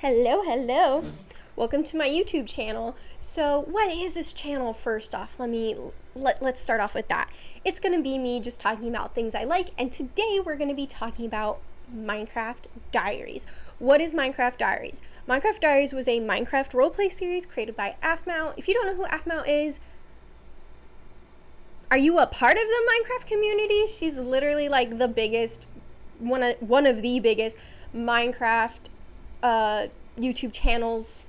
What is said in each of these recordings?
Hello. Welcome to my YouTube channel. So what is this channel first off? Let's start off with that. It's going to be me just talking about things I like, and today we're going to be talking about Minecraft Diaries. What is Minecraft Diaries? Minecraft Diaries was a Minecraft roleplay series created by Afmau. If you don't know who Afmau is, are you a part of the Minecraft community? She's literally like the biggest, one of the biggest Minecraft YouTube channels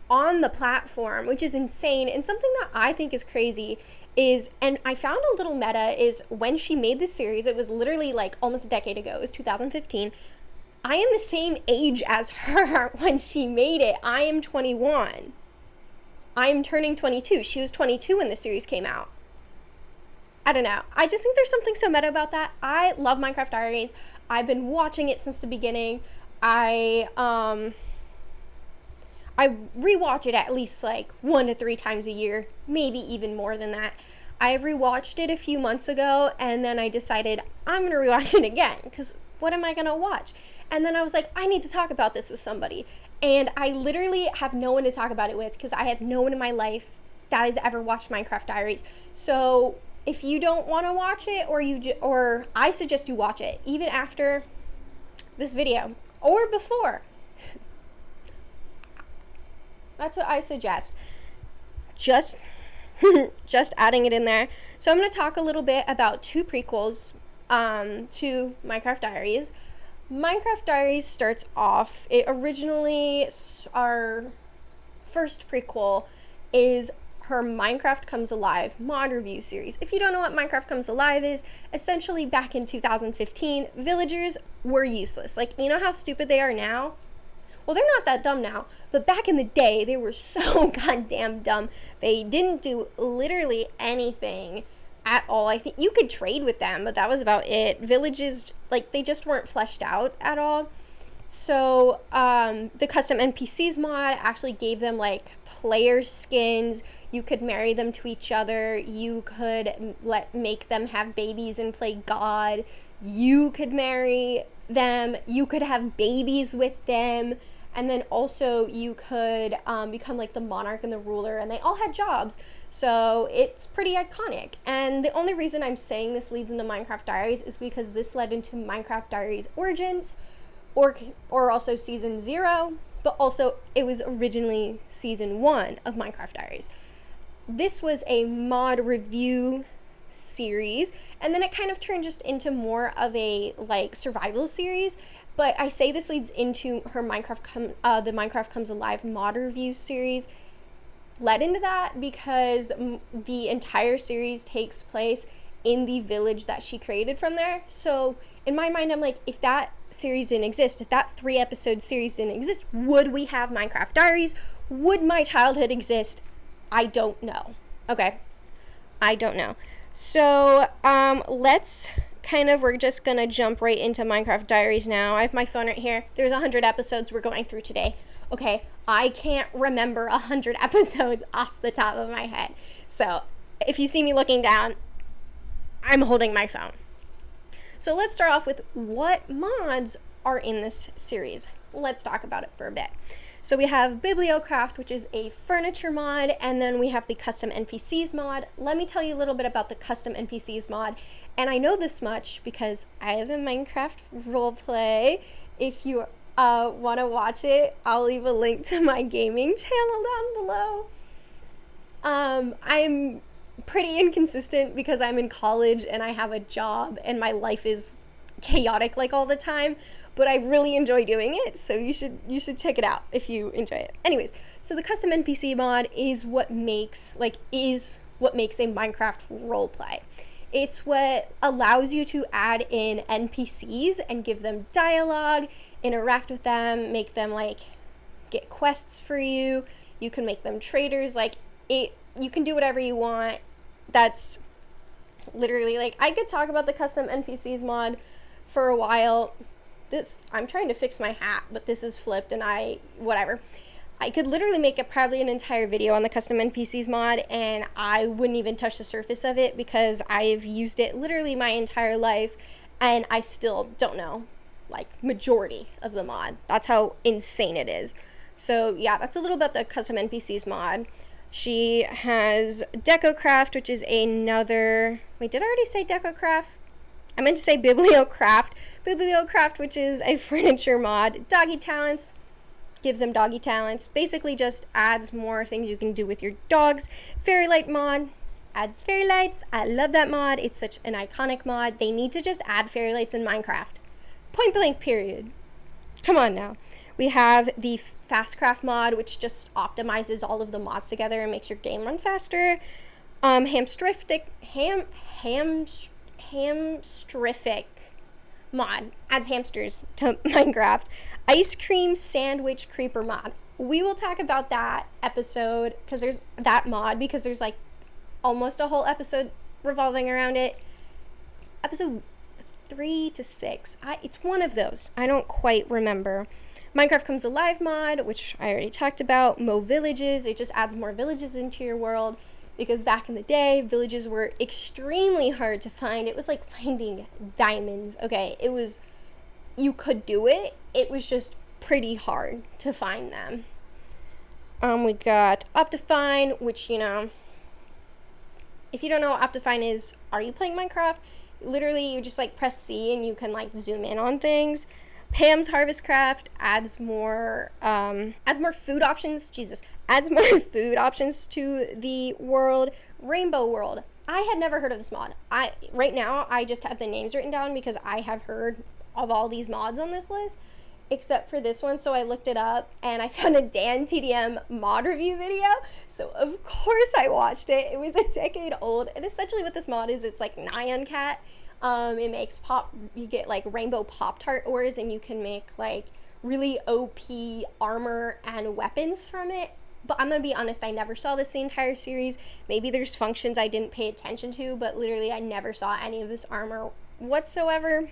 on the platform, which is insane. And something that I think is crazy is, and I found a little meta, is when she made this series, it was literally like almost a decade ago, it was 2015. I am the same age as her when she made it. I am 21. I am turning 22. She was 22 when the series came out. I don't know. I just think there's something so meta about that. I love Minecraft Diaries. I've been watching it since the beginning. I rewatch it at least like 1 to 3 times a year, maybe even more than that. I rewatched it a few months ago, and then I decided I'm going to rewatch it again, because what am I going to watch? And then I was like, I need to talk about this with somebody. And I literally have no one to talk about it with, because I have no one in my life that has ever watched Minecraft Diaries. So if you don't want to watch it, or I suggest you watch it, even after this video, or before. That's what I suggest. Just adding it in there. So I'm going to talk a little bit about 2 prequels to Minecraft Diaries. Minecraft Diaries starts off, our first prequel is her Minecraft Comes Alive mod review series. If you don't know what Minecraft Comes Alive is, essentially back in 2015, villagers were useless. Like, you know how stupid they are now? Well, they're not that dumb now, but back in the day, they were so goddamn dumb. They didn't do literally anything at all. I think you could trade with them, but that was about it. Villages, like, they just weren't fleshed out at all. So, the custom NPCs mod actually gave them, like, player skins. You could marry them to each other. You could make them have babies and play God. You could marry them. You could have babies with them. And then also you could become like the monarch and the ruler, and they all had jobs. So it's pretty iconic. And the only reason I'm saying this leads into Minecraft Diaries is because this led into Minecraft Diaries Origins, or also Season 0, but also it was originally Season 1 of Minecraft Diaries. This was a mod review series, and then it kind of turned just into more of a like survival series. But I say this leads into her the Minecraft Comes Alive mod review series. Led into that because the entire series takes place in the village that she created from there. So in my mind, I'm like, if that series didn't exist, if that 3-episode series didn't exist, would we have Minecraft Diaries? Would my childhood exist? I don't know. Okay, I don't know. So we're just gonna jump right into Minecraft Diaries now. I have my phone right here. There's 100 episodes we're going through today. Okay, I can't remember 100 episodes off the top of my head. So if you see me looking down, I'm holding my phone. So let's start off with what mods are in this series. Let's talk about it for a bit. So we have Bibliocraft, which is a furniture mod, and then we have the custom NPCs mod. Let me tell you a little bit about the custom NPCs mod. And I know this much because I have a Minecraft roleplay. If you want to watch it, I'll leave a link to my gaming channel down below. I'm pretty inconsistent because I'm in college and I have a job and my life is chaotic like all the time, but I really enjoy doing it, so you should check it out if you enjoy it. Anyways, so the custom NPC mod is what makes a Minecraft roleplay. It's what allows you to add in NPCs and give them dialogue, interact with them, make them like get quests for you. You can make them traders. You can do whatever you want. That's literally, like, I could talk about the custom NPCs mod for a while. I'm trying to fix my hat, but this is flipped and whatever. I could literally make probably an entire video on the custom NPCs mod, and I wouldn't even touch the surface of it because I've used it literally my entire life, and I still don't know like majority of the mod. That's how insane it is. So yeah, that's a little bit the custom NPCs mod. She has DecoCraft, which is another, wait, did I already say DecoCraft? I meant to say Bibliocraft. Bibliocraft, which is a furniture mod. Doggy Talents, gives them doggy talents. Basically just adds more things you can do with your dogs. Fairy Light mod, adds fairy lights. I love that mod. It's such an iconic mod. They need to just add fairy lights in Minecraft. Point blank, period. Come on now. We have the Fastcraft mod, which just optimizes all of the mods together and makes your game run faster. Hamstrific mod, adds hamsters to Minecraft. Ice Cream Sandwich Creeper mod. We will talk about that episode, because there's that mod, because there's like almost a whole episode revolving around it. Episode 3 to 6. It's one of those. I don't quite remember. Minecraft Comes Alive mod, which I already talked about. Mo Villages. It just adds more villages into your world, because back in the day, villages were extremely hard to find. It was like finding diamonds. Okay, it was, you could do it. It was just pretty hard to find them. We got Optifine, which, you know, if you don't know what Optifine is, are you playing Minecraft? Literally, you just like press C and you can like zoom in on things. Pam's Harvest Craft adds more food options. Jesus, adds more food options to the world. Rainbow World. I had never heard of this mod. Right now I just have the names written down because I have heard of all these mods on this list, except for this one. So I looked it up and I found a Dan TDM mod review video. So of course I watched it. It was a decade old, and essentially what this mod is, it's like Nyan Cat. It makes you get like rainbow Pop-Tart ores, and you can make like really OP armor and weapons from it. But I'm gonna be honest, I never saw this the entire series. Maybe there's functions I didn't pay attention to, but literally I never saw any of this armor whatsoever.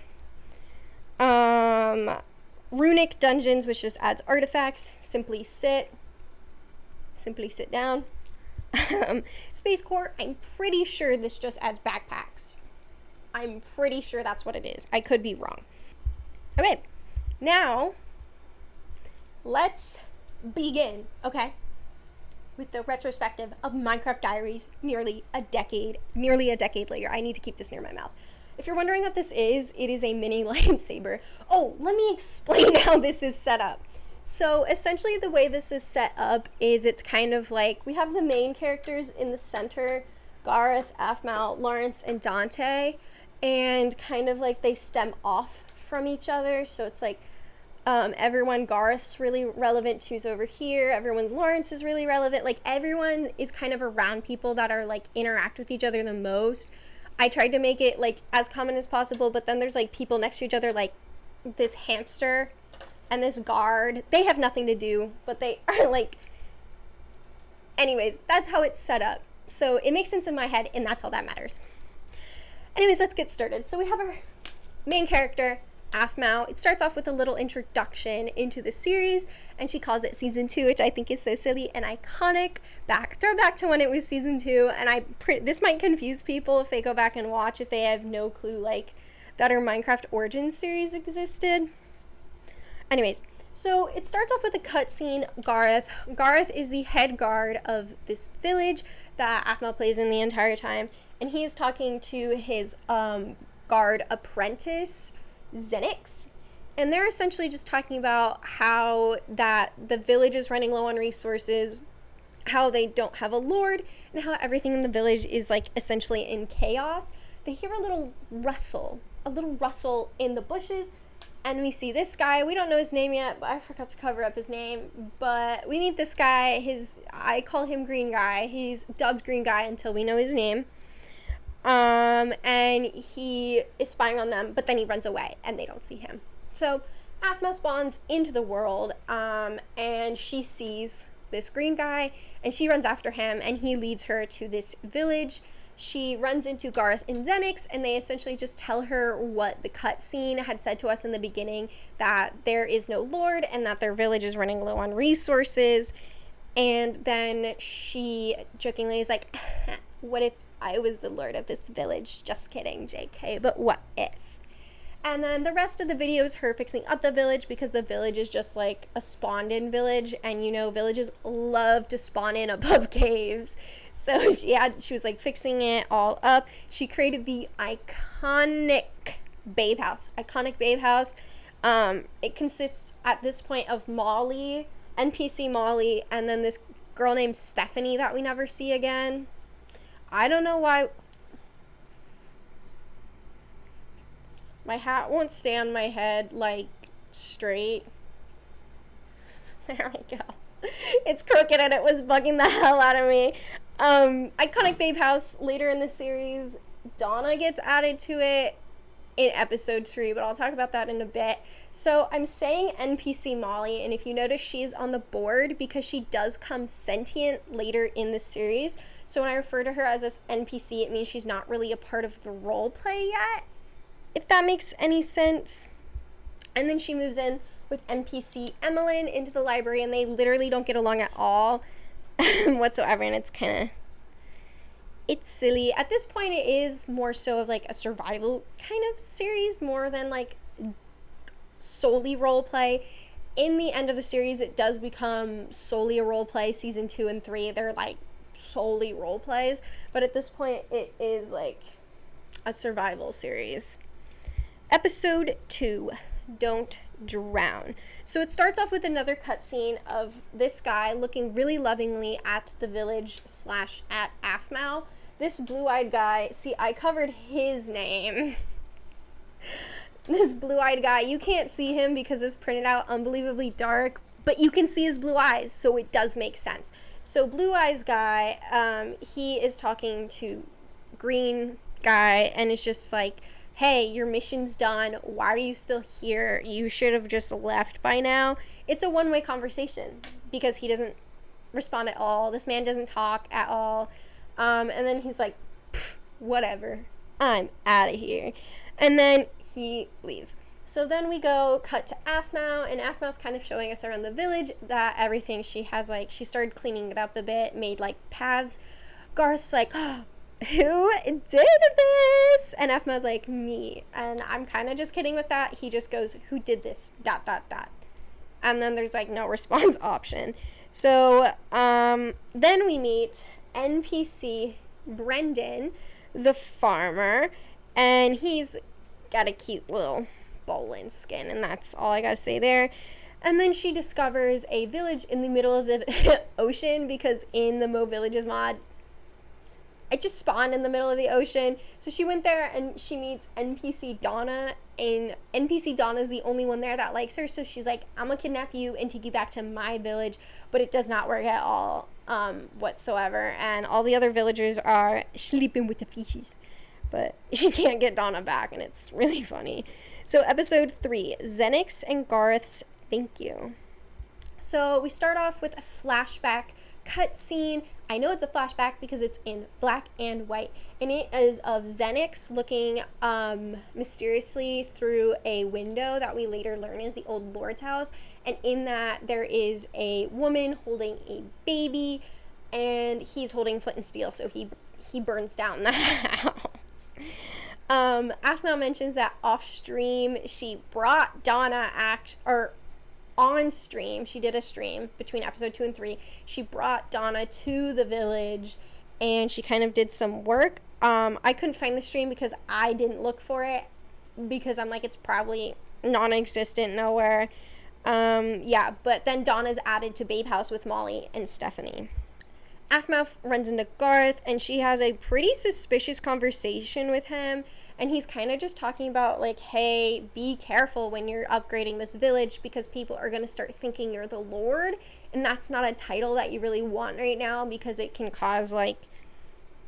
Runic Dungeons, which just adds artifacts. Simply sit down. Space Core, I'm pretty sure this just adds backpacks. I'm pretty sure that's what it is. I could be wrong. Okay, now let's begin, okay, with the retrospective of Minecraft Diaries nearly a decade later. I need to keep this near my mouth. If you're wondering what this is, it is a mini lightsaber. Oh, let me explain how this is set up. So essentially the way this is set up is it's kind of like, we have the main characters in the center, Gareth, Aphmau, Lawrence, and Dante, and kind of like they stem off from each other. So it's like everyone Gareth's really relevant to's over here, everyone Lawrence is really relevant, like everyone is kind of around people that are like interact with each other the most. I tried to make it like as common as possible, but then there's like people next to each other, like this hamster and this guard. They have nothing to do, but they are like, anyways, that's how it's set up. So it makes sense in my head, and that's all that matters. Anyways, let's get started. So we have our main character, Aphmau. It starts off with a little introduction into the series, and she calls it season 2, which I think is so silly and iconic. Throwback to when it was season 2, and this might confuse people if they go back and watch, if they have no clue like that our Minecraft Origins series existed. Anyways, so it starts off with a cutscene. Gareth is the head guard of this village that Aphmau plays in the entire time, and he is talking to his guard apprentice, Zenix, and they're essentially just talking about how that the village is running low on resources, how they don't have a lord, and how everything in the village is like essentially in chaos. They hear a little rustle in the bushes, and we see this guy. We don't know his name yet, but I forgot to cover up his name. But we meet this guy. I call him Green Guy. He's dubbed Green Guy until we know his name. And he is spying on them, but then he runs away, and they don't see him. So Aphmau spawns into the world, and she sees this Green Guy, and she runs after him, and he leads her to this village. She runs into Gareth and Zenix, and they essentially just tell her what the cutscene had said to us in the beginning, that there is no lord and that their village is running low on resources. And then she jokingly is like, what if I was the lord of this village? Just kidding, JK, but what if? And then the rest of the video is her fixing up the village, because the village is just like a spawned in village, and you know villages love to spawn in above caves. So she was like fixing it all up. She created the iconic babe house. It consists at this point of Molly, NPC Molly, and then this girl named Stephanie that we never see again. I don't know why my hat won't stay on my head, like, straight. There we go. It's crooked and it was bugging the hell out of me. Iconic babe house. Later in the series, Donna gets added to it in episode 3, but I'll talk about that in a bit. So I'm saying NPC Molly, and if you notice, she's on the board because she does come sentient later in the series. So when I refer to her as this NPC, it means she's not really a part of the role play yet, if that makes any sense. And then she moves in with NPC Emmeline into the library, and they literally don't get along at all whatsoever, and it's silly. At this point, it is more so of like a survival kind of series more than like solely role play. In the end of the series, it does become solely a role play. Season 2 and 3, they're like solely role plays, but at this point, it is like a survival series. Episode 2, Don't Drown. So it starts off with another cutscene of this guy looking really lovingly at the village / at Aphmau. This blue-eyed guy, see, I covered his name. This blue-eyed guy, you can't see him because it's printed out unbelievably dark, but you can see his blue eyes, so it does make sense. So blue eyes guy, he is talking to green guy, and it's just like, hey, your mission's done. Why are you still here? You should have just left by now. It's a one-way conversation because he doesn't respond at all. This man doesn't talk at all. And then he's like, whatever. I'm out of here. And then he leaves. So then we go cut to Aphmau, and Aphmau's kind of showing us around the village that everything she has, like, she started cleaning it up a bit, made, like, paths. Garth's like, oh, who did this? And Aphmau's like, me. And I'm kind of just kidding with that. He just goes, who did this? ... And then there's like no response option. So then we meet NPC Brendan, the farmer, and he's got a cute little bowling skin, and that's all I gotta say there. And then she discovers a village in the middle of the ocean, because in the Mo Villages mod, it just spawned in the middle of the ocean. So she went there and she meets NPC Donna, and NPC Donna's the only one there that likes her. So she's like, I'm gonna kidnap you and take you back to my village. But it does not work at all whatsoever. And all the other villagers are sleeping with the fishes. But she can't get Donna back, and it's really funny. So episode 3, Xenix and Garth's Thank You. So we start off with a flashback cutscene. I know it's a flashback because it's in black and white, and it is of Xenix looking mysteriously through a window that we later learn is the old lord's house, and in that there is a woman holding a baby, and he's holding flint and steel, so he burns down the house. Aphmau mentions that off stream she brought Donna on stream, she did a stream between episode 2 and 3. She brought Donna to the village, and she kind of did some work. I couldn't find the stream because I didn't look for it, because I'm like, it's probably non-existent nowhere. But then Donna's added to Babe House with Molly and Stephanie. Aphmau runs into Garth, and she has a pretty suspicious conversation with him, and he's kind of just talking about, like, hey, be careful when you're upgrading this village, because people are going to start thinking you're the Lord, and that's not a title that you really want right now, because it can cause, like,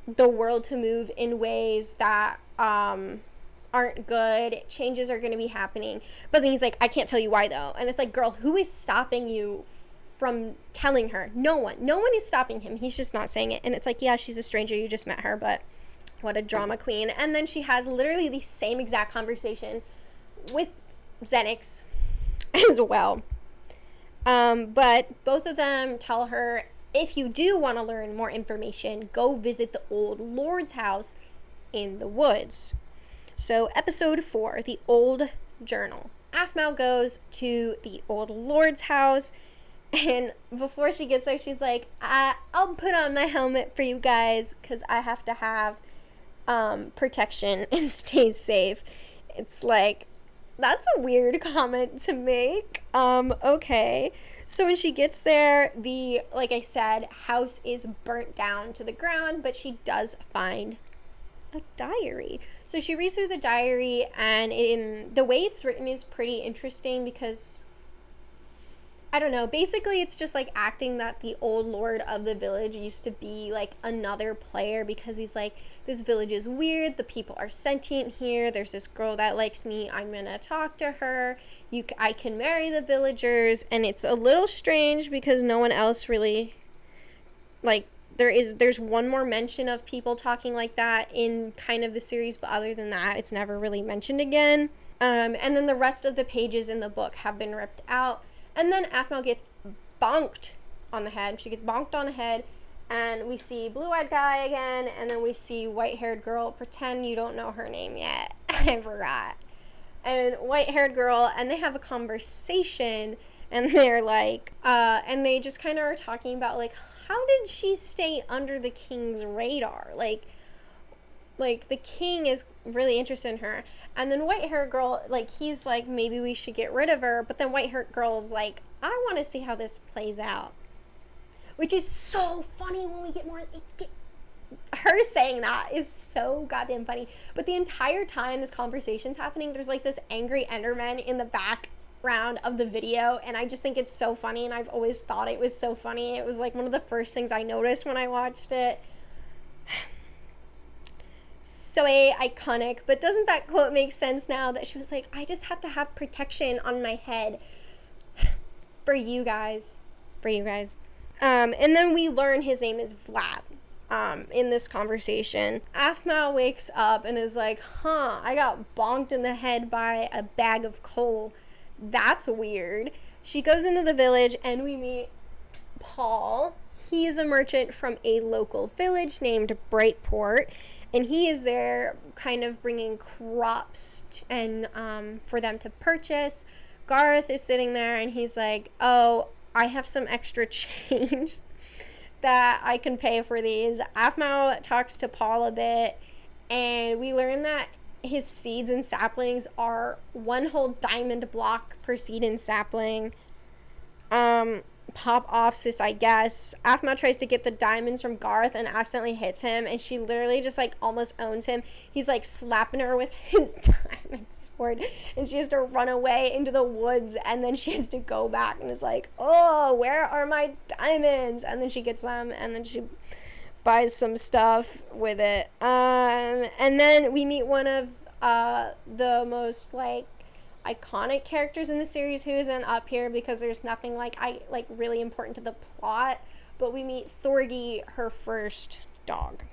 the world to move in ways that aren't good. Changes are going to be happening. But then he's like, I can't tell you why, though. And it's like, girl, who is stopping you from telling her? No one is stopping him. He's just not saying it. And it's like, yeah, she's a stranger, you just met her, but what a drama queen. And then she has literally the same exact conversation with Xenix as well. But both of them tell her, if you do want to learn more information, go visit the old lord's house in the woods. So, episode 4, the old journal. Aphmau goes to the old lord's house, and before she gets there, she's like, I'll put on my helmet for you guys because I have to have protection and stay safe. It's like, that's a weird comment to make. Okay. So when she gets there, like I said, house is burnt down to the ground, but she does find a diary. So she reads through the diary, and in the way it's written is pretty interesting because, I don't know, basically it's just like acting that the old lord of the village used to be like another player, because he's like, this village is weird, the people are sentient here, there's this girl that likes me, I'm gonna talk to her, I can marry the villagers. And it's a little strange because no one else really, like, there's one more mention of people talking like that in kind of the series, but other than that, it's never really mentioned again. And then the rest of the pages in the book have been ripped out. And then Aphmau gets bonked on the head. She gets bonked on the head, and we see blue-eyed guy again, and then we see white-haired girl. Pretend you don't know her name yet. I forgot. And white-haired girl, and they have a conversation, and they're like, and they just kind of are talking about, like, how did she stay under the king's radar? Like the king is really interested in her. And then white-haired girl, like, he's like, maybe we should get rid of her. But then white-haired girl's like, I want to see how this plays out. Which is so funny when we get more... her saying that is so goddamn funny. But the entire time this conversation's happening, there's like this angry Enderman in the background of the video. And I just think it's so funny. And I've always thought it was so funny. It was like one of the first things I noticed when I watched it. So iconic, but doesn't that quote make sense now that she was like, I just have to have protection on my head for you guys. And then we learn his name is Vlad in this conversation. Aphmau wakes up and is like, I got bonked in the head by a bag of coal. That's weird. She goes into the village and we meet Paul. He is a merchant from a local village named Brightport. And he is there kind of bringing crops and for them to purchase. Garth is sitting there and he's like, oh, I have some extra change that I can pay for these. Aphmau talks to Paul a bit, and we learn that his seeds and saplings are one whole diamond block per seed and sapling. Pop offs this, I guess. Aphmau tries to get the diamonds from Garth and accidentally hits him, and she literally just like almost owns him. He's like slapping her with his diamond sword, and she has to run away into the woods, and then she has to go back and is like, oh, where are my diamonds? And then she gets them, and then she buys some stuff with it. And then we meet one of the most like iconic characters in the series who isn't up here because there's nothing like really important to the plot, but we meet Thorgy, her first dog.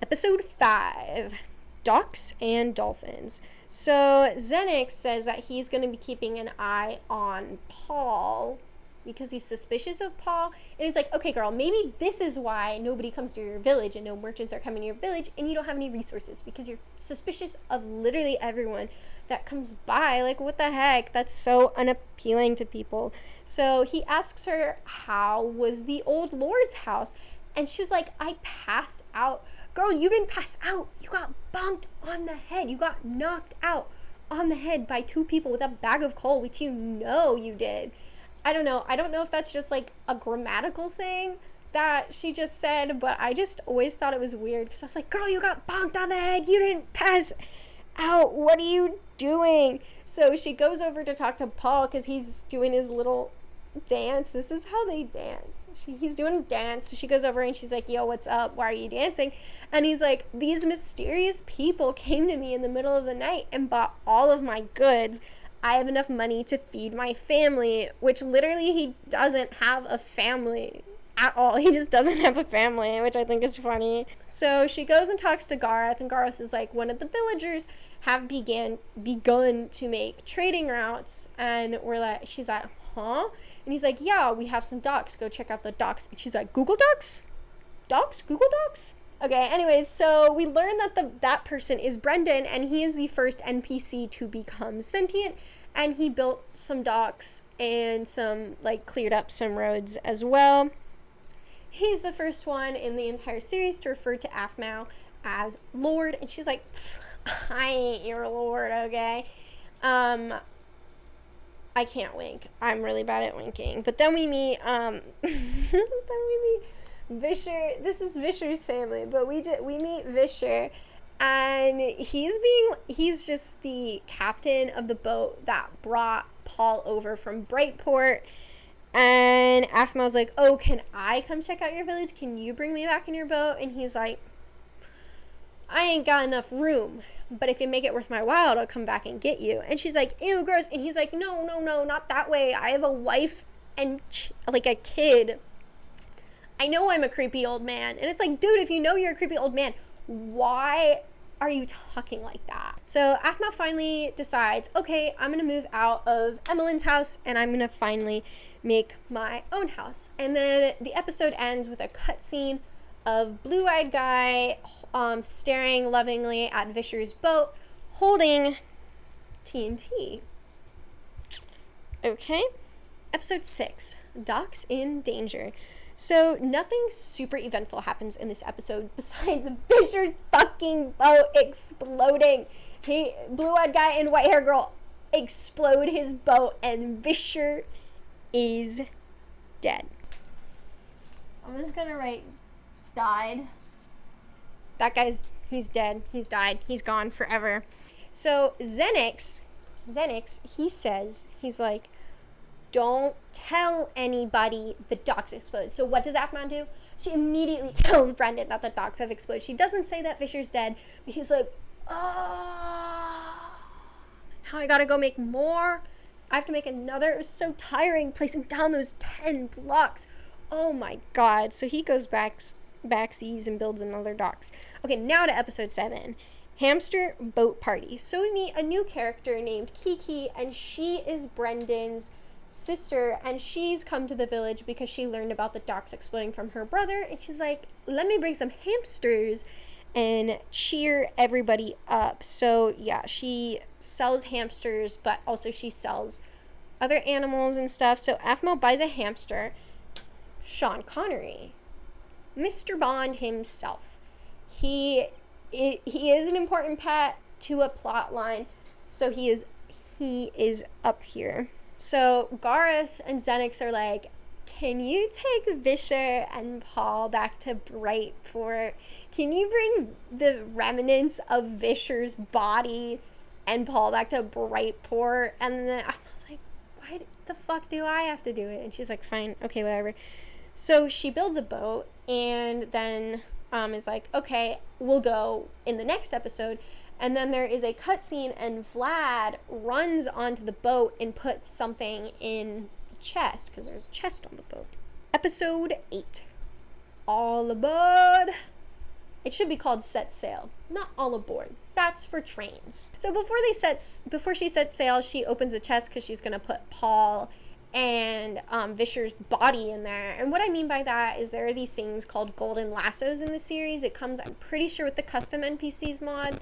Episode 5, Ducks and Dolphins. So Xenix says that he's going to be keeping an eye on Paul because he's suspicious of Paul, and it's like, okay girl, maybe this is why nobody comes to your village and no merchants are coming to your village and you don't have any resources, because you're suspicious of literally everyone that comes by. Like, what the heck? That's so unappealing to people. So he asks her, how was the old lord's house? And she was like, I passed out. Girl, you didn't pass out. You got bonked on the head. You got knocked out on the head by 2 people with a bag of coal, which you know you did. I don't know if that's just like a grammatical thing that she just said, but I just always thought it was weird because I was like, girl, you got bonked on the head. You didn't pass out. What are you doing? So she goes over to talk to Paul because he's doing his little dance. This is how they dance. He's doing a dance. So she goes over and she's like, yo, what's up? Why are you dancing? And he's like, these mysterious people came to me in the middle of the night and bought all of my goods. I have enough money to feed my family, which literally he doesn't have a family at all. He just doesn't have a family, which I think is funny. So she goes and talks to Garth, and Garth is like, one of the villagers have begun to make trading routes, and she's like, huh? And he's like, yeah, we have some docks. Go check out the docks. And she's like, Google Docs? Docs? Google Docs? Okay, anyways, so we learn that that person is Brendan, and he is the first NPC to become sentient, and he built some docks and some, like, cleared up some roads as well. He's the first one in the entire series to refer to Aphmau as Lord, and she's like, I ain't your Lord, okay? I can't wink. I'm really bad at winking. But then we meet, Vischer. This is Vischer's family, but we meet Vischer, and he's just the captain of the boat that brought Paul over from Brightport. And Aphmau's like, oh, can I come check out your village? Can you bring me back in your boat? And he's like, I ain't got enough room, but if you make it worth my while, I'll come back and get you. And she's like, ew, gross. And he's like, no, not that way. I have a wife and like a kid. I know I'm a creepy old man. And it's like, dude, if you know you're a creepy old man, why are you talking like that? So Aphmau finally decides, okay, I'm gonna move out of Emmeline's house and I'm gonna finally make my own house. And then the episode ends with a cutscene of blue-eyed guy staring lovingly at Vischer's boat holding TNT. Okay. Episode 6, Docks in Danger. So nothing super eventful happens in this episode besides Vischer's fucking boat exploding. Blue-eyed guy and white hair girl explode his boat and Vischer is dead. I'm just gonna write died. That guy's, he's dead. He's died. He's gone forever. So Xenix, he says, he's like, don't tell anybody the docks exploded. So what does Aphmau do? She immediately tells Brendan that the docks have exploded. She doesn't say that Vischer's dead, but he's like, oh, now I gotta go make more. I have to make another. It was so tiring placing down those 10 blocks. Oh my god. So he goes backsies and builds another docks. Okay, now to episode 7. Hamster Boat Party. So we meet a new character named Kiki, and she is Brendan's sister, and she's come to the village because she learned about the docks exploding from her brother, and she's like, let me bring some hamsters and cheer everybody up. So yeah, she sells hamsters, but also she sells other animals and stuff. So Aphmau buys a hamster. Sean Connery, Mr. Bond himself. He is an important pet to a plot line, so he is up here. So Gareth and Xenix are like, can you take Vischer and Paul back to Brightport? Can you bring the remnants of Vischer's body and Paul back to Brightport? And then I was like, why the fuck do I have to do it? And she's like, fine, okay, whatever. So she builds a boat and then is like, okay, we'll go in the next episode. And then there is a cutscene and Vlad runs onto the boat and puts something in the chest, because there's a chest on the boat. Episode 8, All Aboard. It should be called Set Sail, not All Aboard. That's for trains. So before she sets sail, she opens the chest because she's going to put Paul and Vischer's body in there. And what I mean by that is there are these things called golden lassos in the series. It comes, I'm pretty sure, with the custom NPCs mod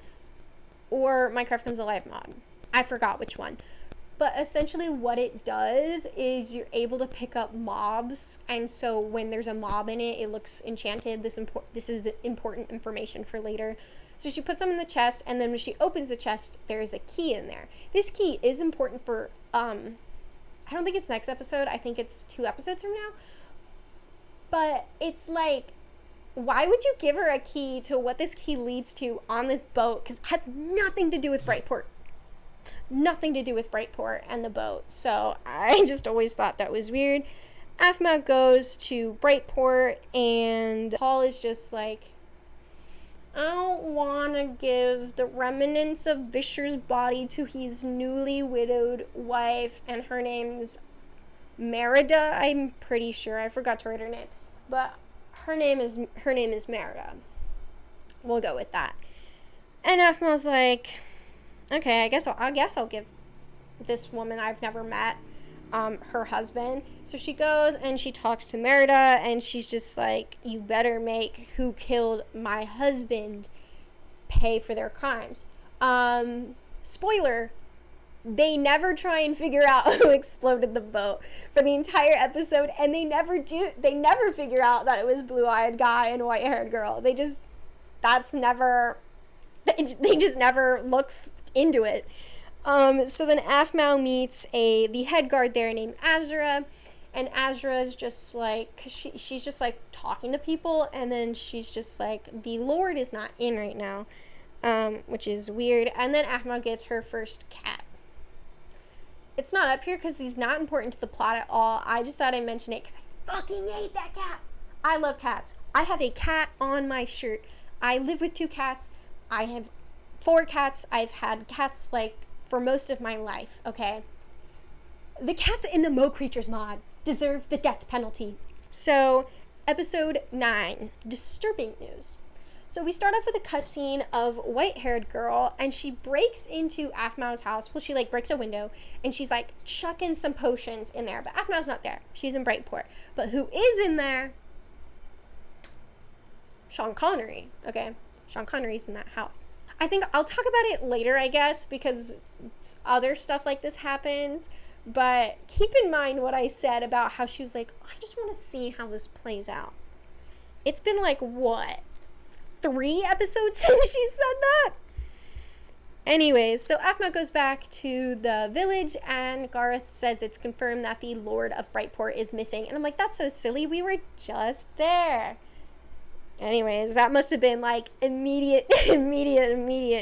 or Minecraft Comes Alive mod. I forgot which one. But essentially what it does is you're able to pick up mobs, and so when there's a mob in it, it looks enchanted. This is important information for later. So she puts them in the chest, and then when she opens the chest, there is a key in there. This key is important for I don't think it's next episode. I think it's 2 episodes from now. But it's like, why would you give her a key to what this key leads to on this boat? Because it has nothing to do with Brightport. Nothing to do with Brightport and the boat. So I just always thought that was weird. Aphmau goes to Brightport, and Paul is just like, I don't want to give the remnants of Vischer's body to his newly widowed wife, and her name's Merida. I'm pretty sure. I forgot to write her name, but her name is Merida. We'll go with that. And Aphmau's like, okay, I guess I'll give this woman I've never met her husband. So she goes and she talks to Merida, and she's just like, you better make who killed my husband pay for their crimes. Spoiler, they never try and figure out who exploded the boat for the entire episode, and they never figure out that it was blue-eyed guy and white-haired girl. They just never look into it. So then Aphmau meets the head guard there named Azra, and Azra's just like, she's just like talking to people, and then she's just like, the Lord is not in right now, which is weird. And then Aphmau gets her first cat. It's not up here because he's not important to the plot at all. I just thought I'd mention it because I fucking hate that cat. I love cats. I have a cat on my shirt. I live with 2 cats. I have 4 cats. I've had cats like for most of my life, okay? The cats in the Mo Creatures mod deserve the death penalty. So, episode 9, disturbing news. So we start off with a cutscene of white-haired girl, and she breaks into Aphmau's house. Well, she like breaks a window, and she's like chucking some potions in there. But Aphmau's not there. She's in Brightport. But who is in there? Sean Connery. Okay, Sean Connery's in that house. I think I'll talk about it later, I guess, because other stuff like this happens. But keep in mind what I said about how she was like, I just want to see how this plays out. It's been like, what, 3 episodes since she said that? Anyways, so Aphmau goes back to the village, and Garth says it's confirmed that the Lord of Brightport is missing. And I'm like, that's so silly. We were just there. Anyways, that must have been like immediate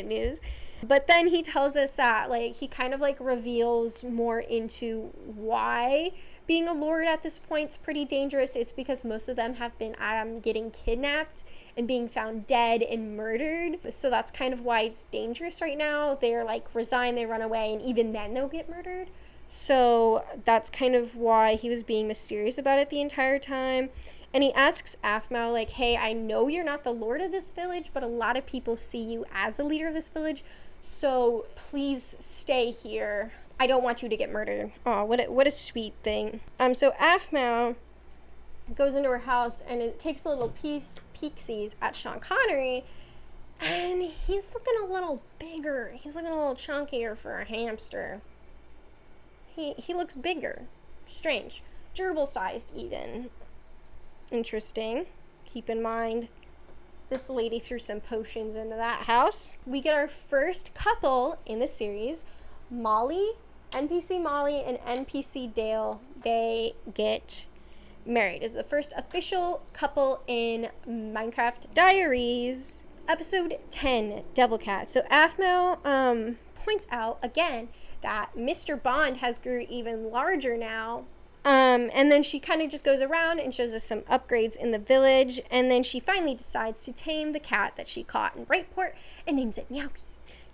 news. But then he tells us that like he kind of like reveals more into why being a lord at this point is pretty dangerous. It's because most of them have been getting kidnapped and being found dead and murdered. So that's kind of why it's dangerous right now. They're like resign, they run away, and even then they'll get murdered. So that's kind of why he was being mysterious about it the entire time. And he asks Aphmau, like, hey, I know you're not the lord of this village, but a lot of people see you as the leader of this village, so please stay here. I don't want you to get murdered. Oh, what a sweet thing. So Aphmau goes into her house, and it takes a little peeksies at Sean Connery, and he's looking a little bigger. He's looking a little chunkier for a hamster. He looks bigger. Strange. Gerbil-sized, even. Interesting. Keep in mind, this lady threw some potions into that house. We get our first couple in the series, Molly, NPC Molly, and NPC Dale. They get married. It's the first official couple in Minecraft Diaries. Episode 10, Devil Cat. So Aphmau points out again that Mr. Bond has grew even larger now. And then she kind of just goes around and shows us some upgrades in the village, and then she finally decides to tame the cat that she caught in Brightport and names it Meowky.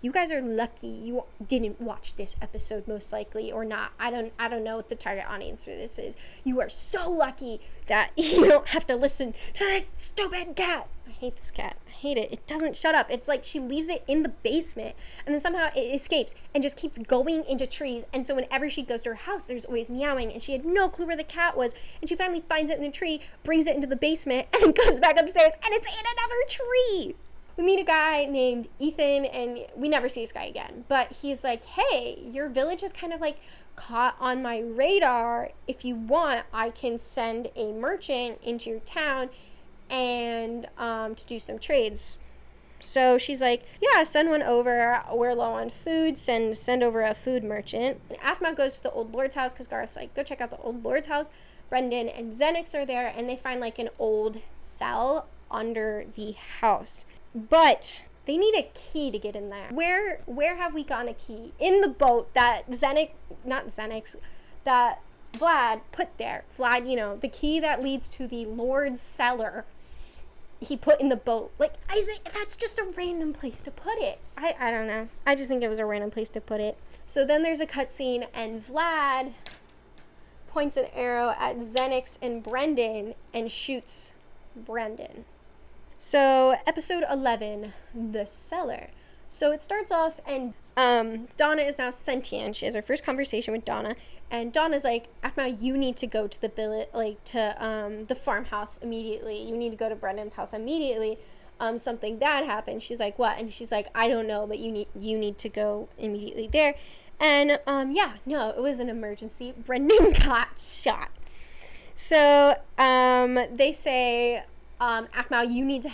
You guys are lucky you didn't watch this episode, most likely, or not. I don't know what the target audience for this is. You are so lucky that you don't have to listen to this stupid cat. I hate this cat. I hate it. It doesn't shut up. It's like she leaves it in the basement, and then somehow it escapes and just keeps going into trees. And so whenever she goes to her house, there's always meowing, and she had no clue where the cat was. And she finally finds it in the tree, brings it into the basement, and then goes back upstairs, and it's in another tree. We meet a guy named Ethan, and we never see this guy again. But he's like, hey, your village is kind of like caught on my radar. If you want, I can send a merchant into your town and to do some trades. So she's like, yeah, send one over. We're low on food. Send over a food merchant. And Aphmau goes to the old lord's house because Garth's like, go check out the old lord's house. Brendan and Xenix are there, and they find like an old cell under the house. But they need a key to get in there. Where have we gotten a key? In the boat that that Vlad put there. Vlad, the key that leads to the Lord's cellar, he put in the boat. Like, Isaac, that's just a random place to put it. I don't know. I just think it was a random place to put it. So then there's a cutscene, and Vlad points an arrow at Xenix and Brendan and shoots Brendan. So, episode 11, The Cellar. So it starts off, and Donna is now sentient. She has her first conversation with Donna, And Donna's like, Aphmau, you need to go to the billet, like to the farmhouse immediately. You need to go to Brendan's house immediately. Something bad happened. She's like, what? And she's like, I don't know, but you need to go immediately there. And yeah, no, it was an emergency. Brendan got shot. So they say, Aphmau, you need to.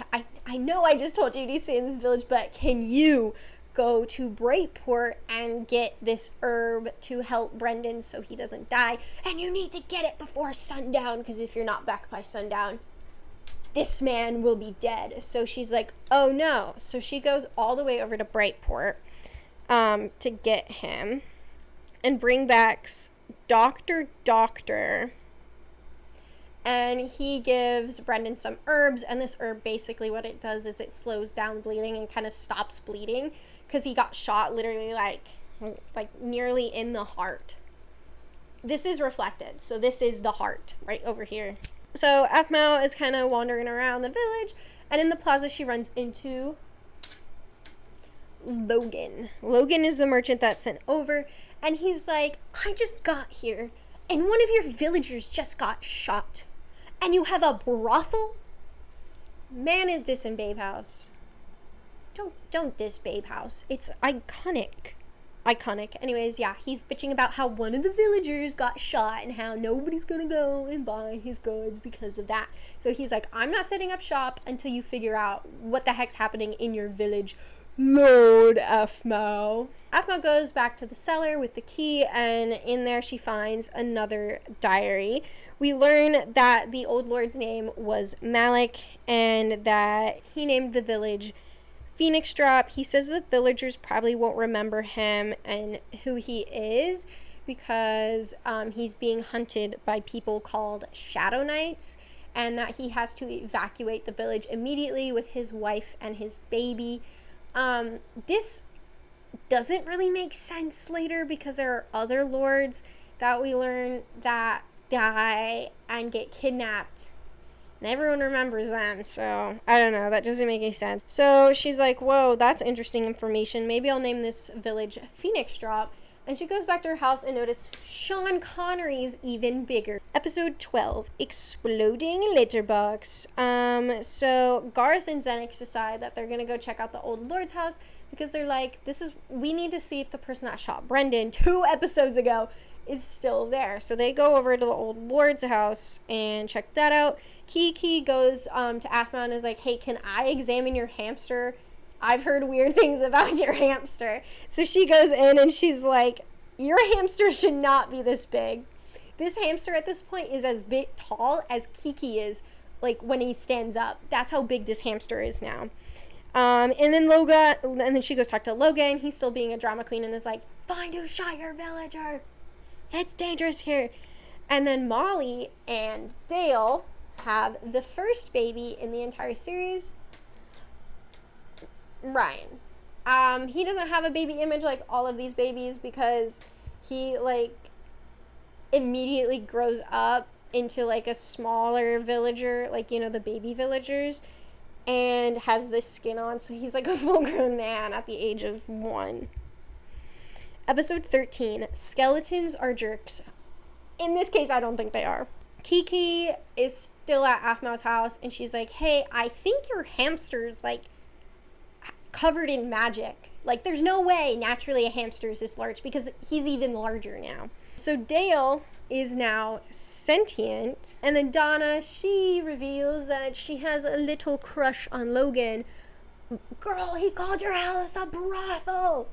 I know I just told you to stay in this village, but can you go to Brightport and get this herb to help Brendan so he doesn't die? And you need to get it before sundown, because if you're not back by sundown, this man will be dead. So she's like, oh no. So she goes all the way over to Brightport to get him and bring back Doctor. And he gives Brendan some herbs, and this herb, basically what it does is it slows down bleeding and kind of stops bleeding, because he got shot literally like nearly in the heart. This is reflected, so this is the heart right over here. So Aphmau is kind of wandering around the village, and in the plaza she runs into Logan. Logan is the merchant that's sent over, and he's like, I just got here, and one of your villagers just got shot. And you have a brothel? Man is dissing Babe House. Don't diss Babe House. It's iconic. Anyways, yeah, he's bitching about how one of the villagers got shot and how nobody's gonna go and buy his goods because of that. So he's like, I'm not setting up shop until you figure out what the heck's happening in your village, Lord Aphmau. Aphmau goes back to the cellar with the key, and in there she finds another diary. We learn that the old lord's name was Malik, and that he named the village Phoenix Drop. He says the villagers probably won't remember him and who he is, because he's being hunted by people called Shadow Knights, and that he has to evacuate the village immediately with his wife and his baby. This doesn't really make sense later, because there are other lords that we learn that die and get kidnapped, and everyone remembers them. So I don't know, that doesn't make any sense. So she's like, whoa, that's interesting information. Maybe I'll name this village Phoenix Drop. And she goes back to her house and notices Sean Connery is even bigger. Episode 12, Exploding Litterbox. So Garth and Xenix decide that they're gonna go check out the old lord's house, because they're like, we need to see if the person that shot Brendan 2 episodes ago is still there. So they go over to the old lord's house and check that out. Kiki goes to Aphmau and is like, hey, can I examine your hamster? I've heard weird things about your hamster. So she goes in and she's like, your hamster should not be this big. This hamster at this point is as big tall as Kiki is, like when he stands up. That's how big this hamster is now. And then she goes talk to Logan. He's still being a drama queen and is like, find who shot your villager. It's dangerous here. And then Molly and Dale have the first baby in the entire series, Ryan. He doesn't have a baby image like all of these babies, because he like immediately grows up into like a smaller villager, like, you know, the baby villagers, and has this skin on, so he's like a full-grown man at the age of 1. Episode 13, Skeletons Are Jerks. In this case, I don't think they are. Kiki is still at Aphmau's house, and she's like, hey, I think your hamster's like covered in magic. Like, there's no way naturally a hamster is this large, because he's even larger now. So Dale is now sentient, and then Donna, she reveals that she has a little crush on Logan. Girl, he called your house a brothel.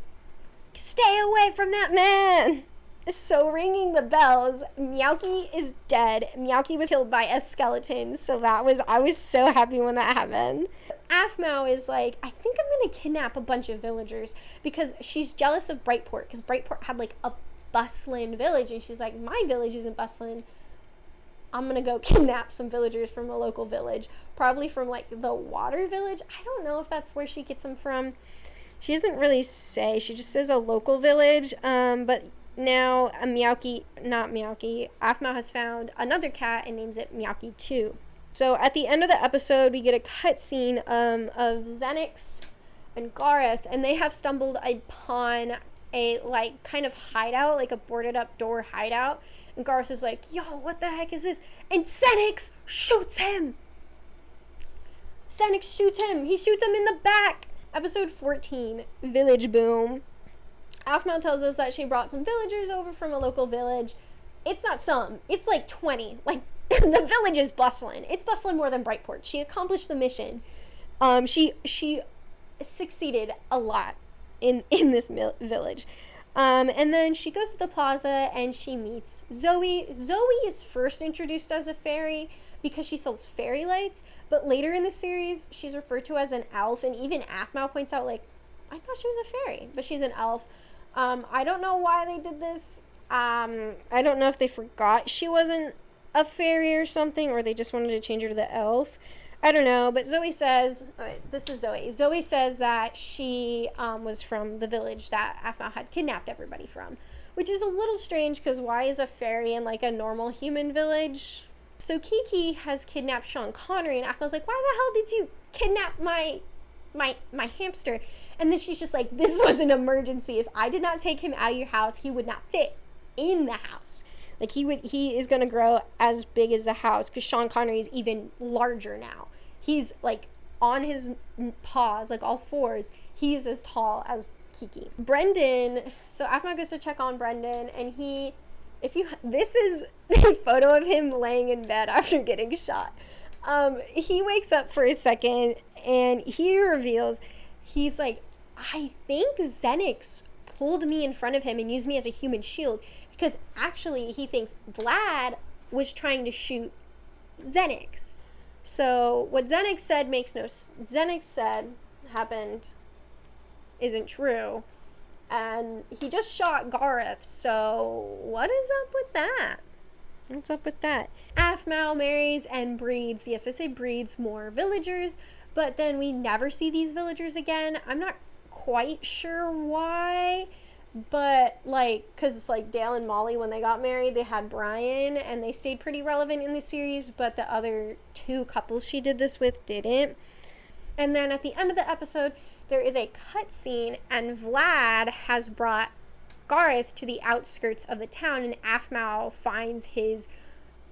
Stay away from that man. So ringing the bells, Meowky is dead. Meowky was killed by a skeleton, so I was so happy when that happened. Aphmau is like, I think I'm gonna kidnap a bunch of villagers, because she's jealous of Brightport, because Brightport had like a bustling village, and she's like, my village isn't bustling. I'm gonna go kidnap some villagers from a local village, probably from like the water village. I don't know if that's where she gets them from. She doesn't really say. She just says a local village. But now Aphmau has found another cat and names it Meowky 2. So at the end of the episode, we get a cutscene of Xenix and Gareth, and they have stumbled upon a like kind of hideout, like a boarded up door hideout, and Garth is like, yo, what the heck is this? And Xenix shoots him. He shoots him in the back. Episode 14, Village Boom. Aphmau tells us that she brought some villagers over from a local village. It's not some, it's like 20. Like, the village is bustling. It's bustling more than Brightport. She accomplished the mission. She succeeded a lot in this village. And then she goes to the plaza and she meets Zoe. Zoe is first introduced as a fairy because she sells fairy lights, but later in the series she's referred to as an elf, and even Aphmau points out, like, I thought she was a fairy, but she's an elf. I don't know why they did this. I don't know if they forgot she wasn't a fairy or something, or they just wanted to change her to the elf. I don't know, but Zoe says, this is Zoe. Zoe says that she was from the village that Aphmau had kidnapped everybody from, which is a little strange because why is a fairy in like a normal human village? So Kiki has kidnapped Sean Connery, and Aphmau's like, why the hell did you kidnap my hamster? And then she's just like, this was an emergency. If I did not take him out of your house, he would not fit in the house. Like, he is going to grow as big as the house, because Sean Connery is even larger now. He's, like, on his paws, like, all fours. He's as tall as Kiki. Brendan, so Aphmau goes to check on Brendan, and this is a photo of him laying in bed after getting shot. He wakes up for a second, and he reveals, he's like, I think Xenix pulled me in front of him and used me as a human shield, because actually he thinks Vlad was trying to shoot Xenix. So what Xenix said happened isn't true, and he just shot Gareth. So what is up with that? What's up with that? Aphmau marries and breeds, yes, I say breeds, more villagers, but then we never see these villagers again. I'm not quite sure why, but like, because like Dale and Molly, when they got married, they had Brian, and they stayed pretty relevant in the series, but the other two couples she did this with didn't. And then at the end of the episode, there is a cutscene, and Vlad has brought Gareth to the outskirts of the town, and Aphmau finds his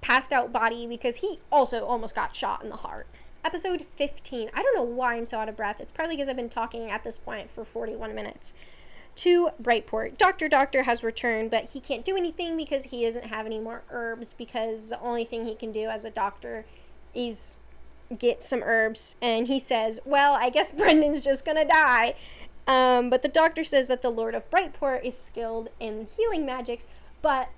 passed out body because he also almost got shot in the heart. Episode 15. I don't know why I'm so out of breath. It's probably because I've been talking at this point for 41 minutes. To Brightport. Doctor has returned, but he can't do anything because he doesn't have any more herbs, because the only thing he can do as a doctor is get some herbs. And he says, well, I guess Brendan's just gonna die. But the doctor says that the Lord of Brightport is skilled in healing magics, but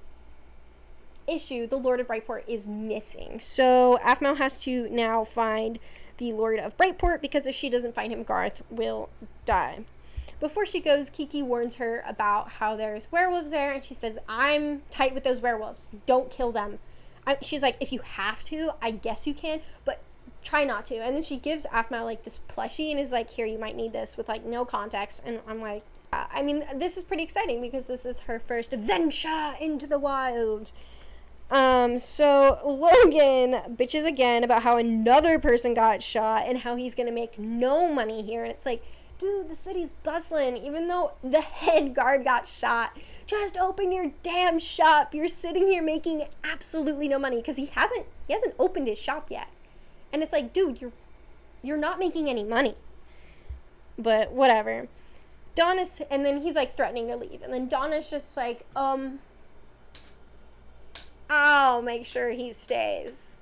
the Lord of Brightport is missing. So Aphmau has to now find the Lord of Brightport, because if she doesn't find him, Garth will die. Before she goes, Kiki warns her about how there's werewolves there, and she says, I'm tight with those werewolves. Don't kill them. She's like, if you have to, I guess you can, but try not to. And then she gives Aphmau like this plushie and is like, here, you might need this, with like no context. And I'm like, I mean, this is pretty exciting because this is her first venture into the wild. So Logan bitches again about how another person got shot and how he's gonna make no money here. And it's like, dude, the city's bustling. Even though the head guard got shot, just open your damn shop. You're sitting here making absolutely no money, because he hasn't opened his shop yet. And it's like, dude, you're not making any money. But whatever. Donna's, and then he's like threatening to leave, and then Donna's just like, I'll make sure he stays.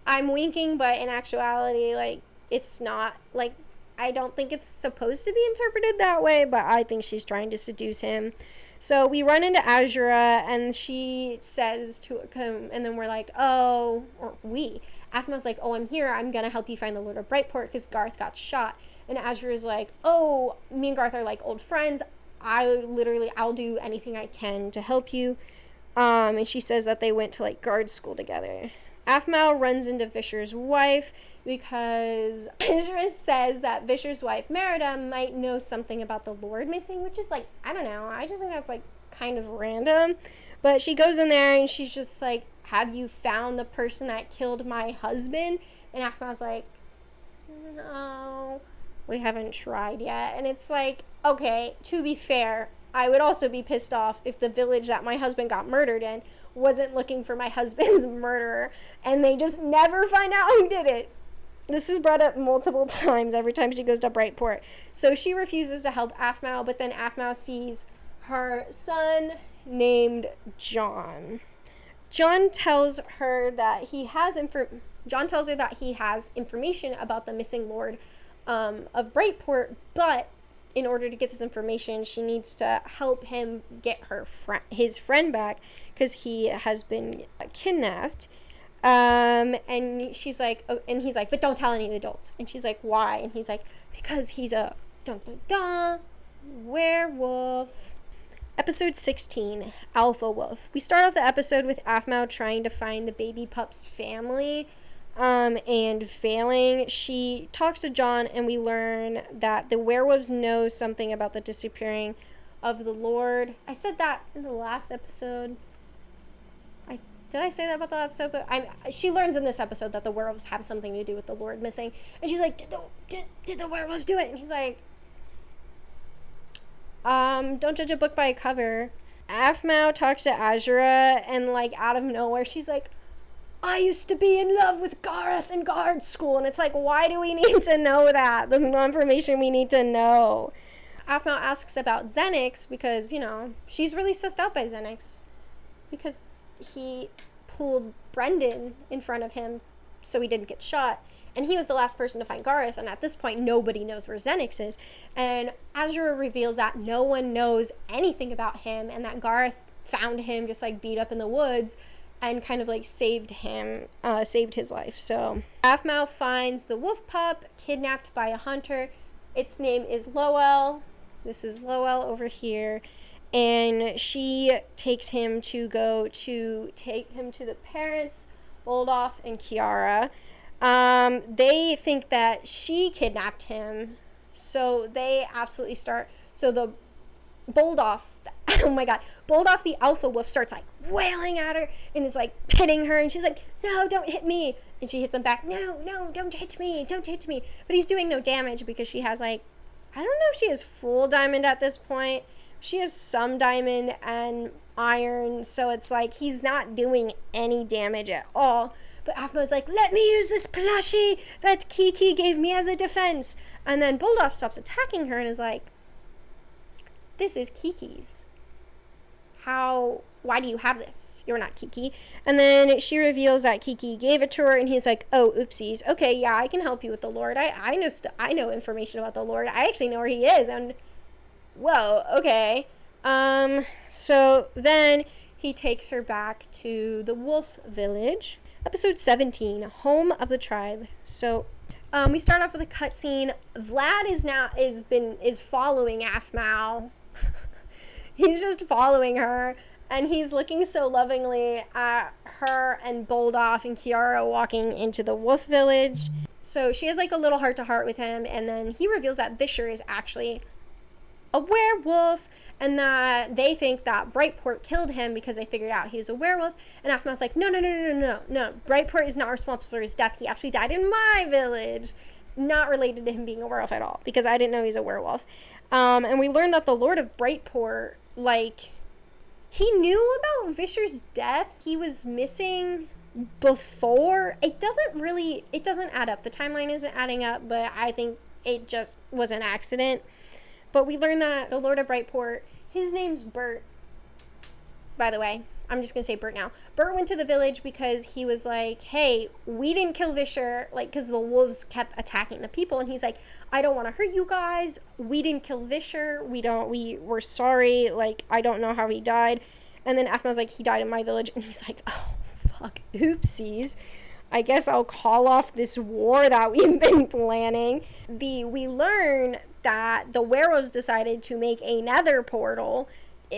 I'm winking, but in actuality, like, it's not, like, I don't think it's supposed to be interpreted that way, but I think she's trying to seduce him. So we run into Azura, and she says to him, and then we're like, Aphmau's like, I'm here, I'm gonna help you find the Lord of Brightport, because Garth got shot. And Azura's like, me and Garth are like old friends, I'll do anything I can to help you. And she says that they went to like guard school together. Aphmau runs into Vischer's wife because Azura says that Vischer's wife, Merida, might know something about the Lord missing, which is like, I don't know, I just think that's like kind of random. But she goes in there and she's just like, have you found the person that killed my husband? And Aphmau's like, no, we haven't tried yet. And it's like, Okay, to be fair, I would also be pissed off if the village that my husband got murdered in wasn't looking for my husband's murderer and they just never find out who did it. This is brought up multiple times every time she goes to Brightport. So she refuses to help Aphmau, but then Aphmau sees her son named John. John tells her that he has information about the missing lord of Brightport, but in order to get this information, she needs to help him get his friend back because he has been kidnapped. And she's like, oh, and he's like, but don't tell any of the adults. And she's like, why? And he's like, because he's a werewolf. Episode 16, Alpha Wolf. We start off the episode with Aphmau trying to find the baby pup's family, and failing. She talks to John, and we learn that the werewolves know something about the disappearing of the Lord. I said that in the last episode. Did I say that about the episode? But she learns in this episode that the werewolves have something to do with the Lord missing. And she's like, did the werewolves do it? And he's like, don't judge a book by a cover. Aphmau talks to Azura, and like out of nowhere, she's like, I used to be in love with Gareth in guard school. And it's like, why do we need to know that? There's no information we need to know. Aphmau asks about Xenix because, she's really sussed out by Xenix. Because he pulled Brendan in front of him so he didn't get shot. And he was the last person to find Gareth, and at this point, nobody knows where Xenix is. And Azura reveals that no one knows anything about him, and that Gareth found him just, like, beat up in the woods, and kind of, like, saved his life. So, Aphmau finds the wolf pup, kidnapped by a hunter. Its name is Lowell. This is Lowell over here. And she takes him to the parents, Boldoff and Kiara. They think that she kidnapped him, so they absolutely start. So the Boldoff, Boldoff the alpha wolf starts like wailing at her and is like hitting her, and she's like, no, don't hit me. And she hits him back, no, don't hit me. But he's doing no damage because she has like, I don't know if she has full diamond at this point. She has some diamond and iron, so it's like he's not doing any damage at all. But Aphmau's like, let me use this plushie that Kiki gave me as a defense. And then Boldoff stops attacking her and is like, this is Kiki's. Why do you have this? You're not Kiki. And then she reveals that Kiki gave it to her, and he's like, oh, oopsies. Okay, yeah, I can help you with the Lord. I know information about the Lord. I actually know where he is, and whoa, okay. So then he takes her back to the wolf village. Episode 17, Home of the Tribe. So, we start off with a cutscene. Vlad is following Aphmau. He's just following her, and he's looking so lovingly at her and Boldoff and Kiara walking into the wolf village. So she has like a little heart-to-heart with him, and then he reveals that Vischer is actually a werewolf, and that they think that Brightport killed him because they figured out he was a werewolf. And Aphmau's like, no, Brightport is not responsible for his death. He actually died in my village. Not related to him being a werewolf at all, because I didn't know he's a werewolf. And we learned that the Lord of Brightport, he knew about Vischer's death. He was missing before. It doesn't add up. The timeline isn't adding up, but I think it just was an accident. But we learned that the Lord of Brightport, his name's Bert. By the way, I'm just going to say Bert now. Bert went to the village because he was like, hey, we didn't kill Vischer, because the wolves kept attacking the people. And he's like, I don't want to hurt you guys. We didn't kill Vischer. We're sorry. I don't know how he died. And then Aphmau's like, he died in my village. And he's like, oh, fuck, oopsies. I guess I'll call off this war that we've been planning. We learn that the werewolves decided to make a nether portal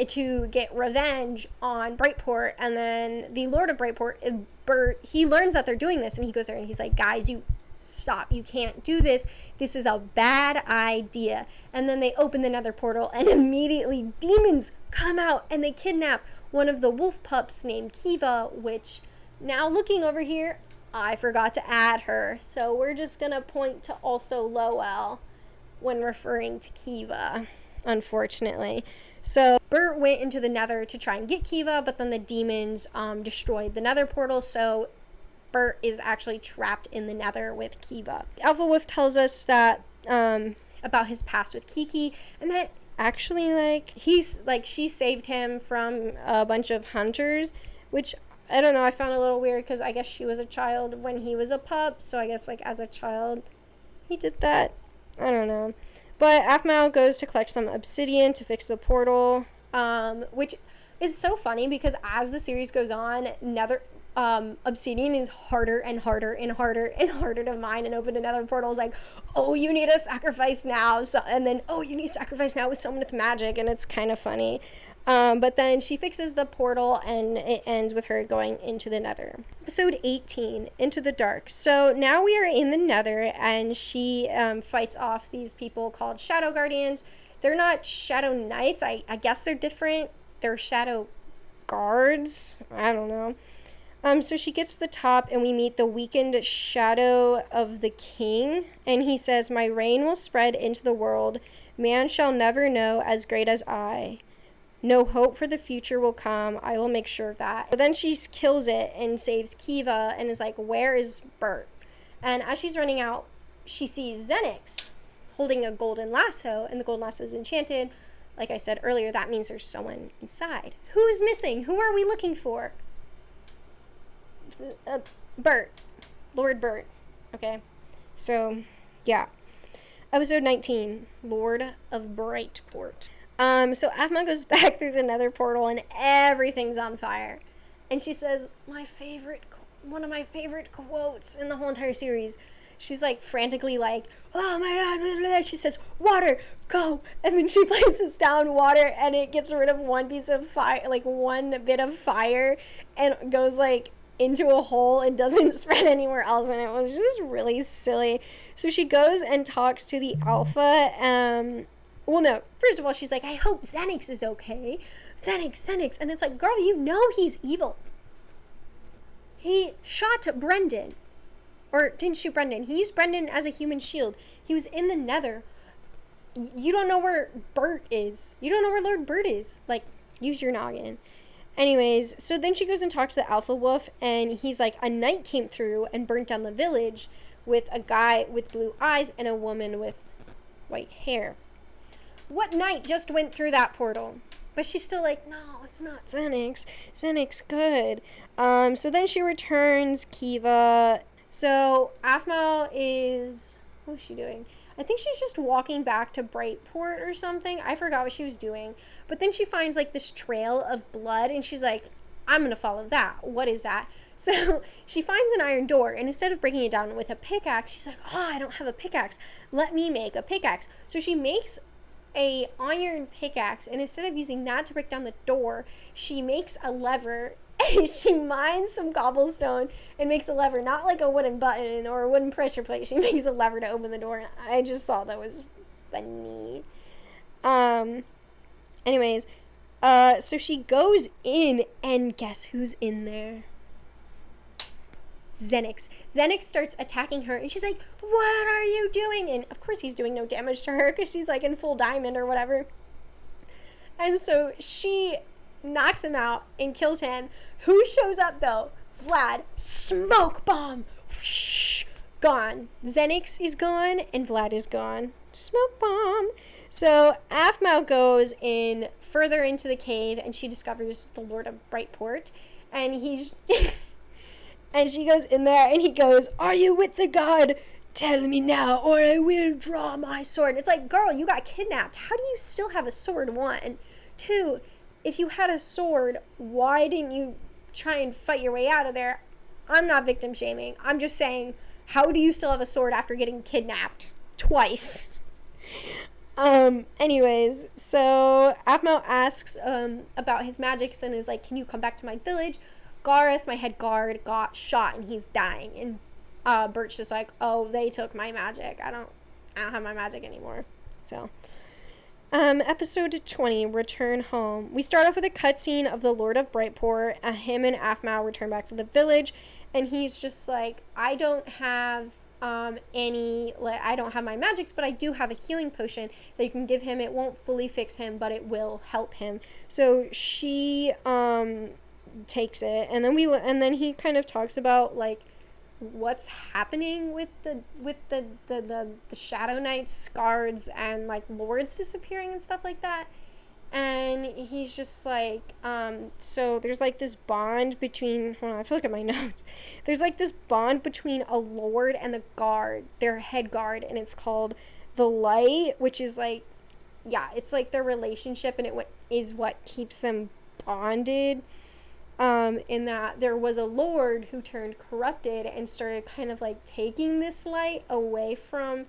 to get revenge on Brightport, and then the Lord of Brightport, Bert, he learns that they're doing this, and he goes there and he's like, guys, you stop, you can't do this, this is a bad idea. And then they open the nether portal, and immediately demons come out, and they kidnap one of the wolf pups named Kiva, which, now looking over here, I forgot to add her, so we're just gonna point to also Lowell when referring to Kiva. unfortunately. So Bert went into the nether to try and get Kiva, but then the demons destroyed the nether portal, so Bert is actually trapped in the nether with Kiva. Alpha Wolf tells us that about his past with Kiki, and that actually, like, she saved him from a bunch of hunters, which, I don't know, I found a little weird, because I guess she was a child when he was a pup, so I guess, like, as a child, he did that. I don't know. But Aphmau goes to collect some obsidian to fix the portal, which is so funny, because as the series goes on, obsidian is harder and harder and harder and harder to mine and open another portal. Is like, oh, you need a sacrifice now, and then, oh, you need a sacrifice now with someone with magic, and it's kind of funny. But then she fixes the portal, and it ends with her going into the nether. Episode 18, Into the Dark. So now we are in the nether, and she fights off these people called Shadow Guardians. They're not Shadow Knights. I guess they're different. They're Shadow Guards. I don't know. So she gets to the top, and we meet the weakened shadow of the king, and he says, "My reign will spread into the world. Man shall never know as great as I. No hope for the future will come. I will make sure of that." But then she kills it and saves Kiva and is like, "Where is Bert?" And as she's running out, she sees Xenix holding a golden lasso, and the golden lasso is enchanted. Like I said earlier, that means there's someone inside. Who is missing? Who are we looking for? Bert. Lord Bert. Okay. So, yeah. Episode 19, Lord of Brightport. So Aphmau goes back through the nether portal, and everything's on fire. And she says, one of my favorite quotes in the whole entire series. She's like frantically like, "Oh my god," blah, blah, blah. She says, "Water, go." And then she places down water, and it gets rid of one piece of fire, like one bit of fire, and goes like into a hole and doesn't spread anywhere else, and it was just really silly. So she goes and talks to the alpha. Well, no, first of all, she's like, "I hope Xenix is okay. Xenix. And it's like, girl, you know he's evil. He shot Brendan. Or didn't shoot Brendan. He used Brendan as a human shield. He was in the nether. You don't know where Bert is. You don't know where Lord Bert is. Like, use your noggin." Anyways, so then she goes and talks to the Alpha Wolf, and he's like, "A knight came through and burnt down the village with a guy with blue eyes and a woman with white hair." What knight just went through that portal? But she's still like, "No, it's not Xenix. Xenix good." So then she returns Kiva. So Aphmau is, what is she doing? I think she's just walking back to Brightport or something. I forgot what she was doing. But then she finds like this trail of blood, and she's like, "I'm going to follow that. What is that?" So she finds an iron door, and instead of breaking it down with a pickaxe, she's like, "Oh, I don't have a pickaxe. Let me make a pickaxe." So she makes a iron pickaxe, and instead of using that to break down the door, she makes a lever. She mines some cobblestone and makes a lever, not like a wooden button or a wooden pressure plate. She makes a lever to open the door, and I just thought that was funny. Anyways, so she goes in, and guess who's in there? Xenix. Xenix starts attacking her, and she's like, "What are you doing?" And of course he's doing no damage to her because she's like in full diamond or whatever. And so she knocks him out and kills him. Who shows up though? Vlad. Smoke bomb. Whoosh, gone. Xenix is gone, and Vlad is gone. Smoke bomb. So Aphmau goes in further into the cave, and she discovers the Lord of Brightport, and he's and she goes in there, and he goes, "Are you with the god? Tell me now, or I will draw my sword." And it's like, girl, you got kidnapped. How do you still have a sword? 1. 2, if you had a sword, why didn't you try and fight your way out of there? I'm not victim shaming. I'm just saying, how do you still have a sword after getting kidnapped twice? Anyways, so Aphmau asks about his magics and is like, "Can you come back to my village? Gareth, my head guard, got shot and he's dying." And Bert's just like, "Oh, they took my magic. I don't have my magic anymore." So episode 20, Return Home. We start off with a cutscene of the Lord of Brightport. Him and Aphmau return back to the village, and he's just like, "I don't have I don't have my magics, but I do have a healing potion that you can give him. It won't fully fix him, but it will help him. So she takes it, and then he kind of talks about like what's happening with the Shadow Knights guards and like lords disappearing and stuff like that. And he's just like, so there's like this bond between, hold on, I have to look at my notes. There's like this bond between a lord and the guard, their head guard, and it's called the Light, which is like, yeah, it's like their relationship, and it is what keeps them bonded. In that there was a lord who turned corrupted and started kind of like taking this light away from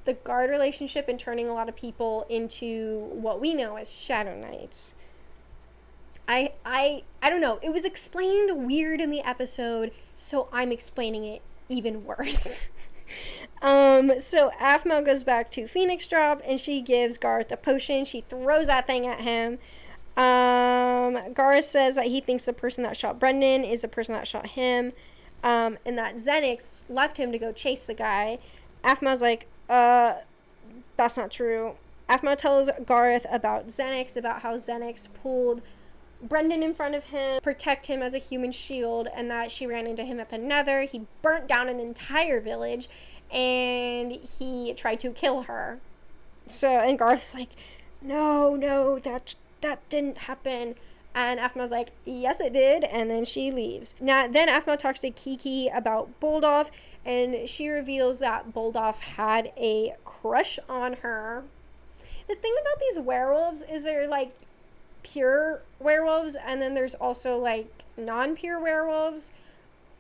the guard relationship and turning a lot of people into what we know as Shadow Knights. I don't know. It was explained weird in the episode, so I'm explaining it even worse. So Aphmau goes back to Phoenix Drop and she gives Garth a potion. She throws that thing at him. Garth says that he thinks the person that shot Brendan is the person that shot him, and that Xenix left him to go chase the guy. Aphmau's like, that's not true. Aphmau tells Garth about Xenix, about how Xenix pulled Brendan in front of him, protect him as a human shield, and that she ran into him at the Nether. He burnt down an entire village, and he tried to kill her. And Garth's like, no, that didn't happen. And Aphmau's like, yes, it did. And then she leaves. Then Aphmau talks to Kiki about Bulldorf, and she reveals that Bulldorf had a crush on her. The thing about these werewolves is they're like pure werewolves, and then there's also like non-pure werewolves.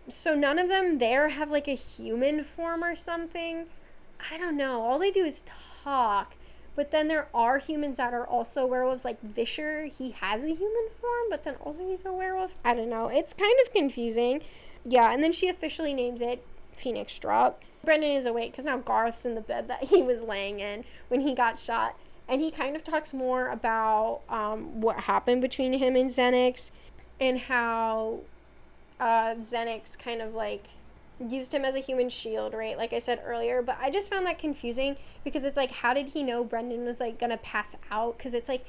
So none of them there have like a human form or something. I don't know. All they do is talk. But then there are humans that are also werewolves, like Vischer. He has a human form, but then also he's a werewolf. I don't know. It's kind of confusing. Yeah, and then she officially names it Phoenix Drop. Brendan is awake because now Garth's in the bed that he was laying in when he got shot. And he kind of talks more about what happened between him and Xenix and how Xenix kind of like used him as a human shield, right? Like I said earlier, but I just found that confusing because it's like, how did he know Brendan was like gonna pass out? Because it's like,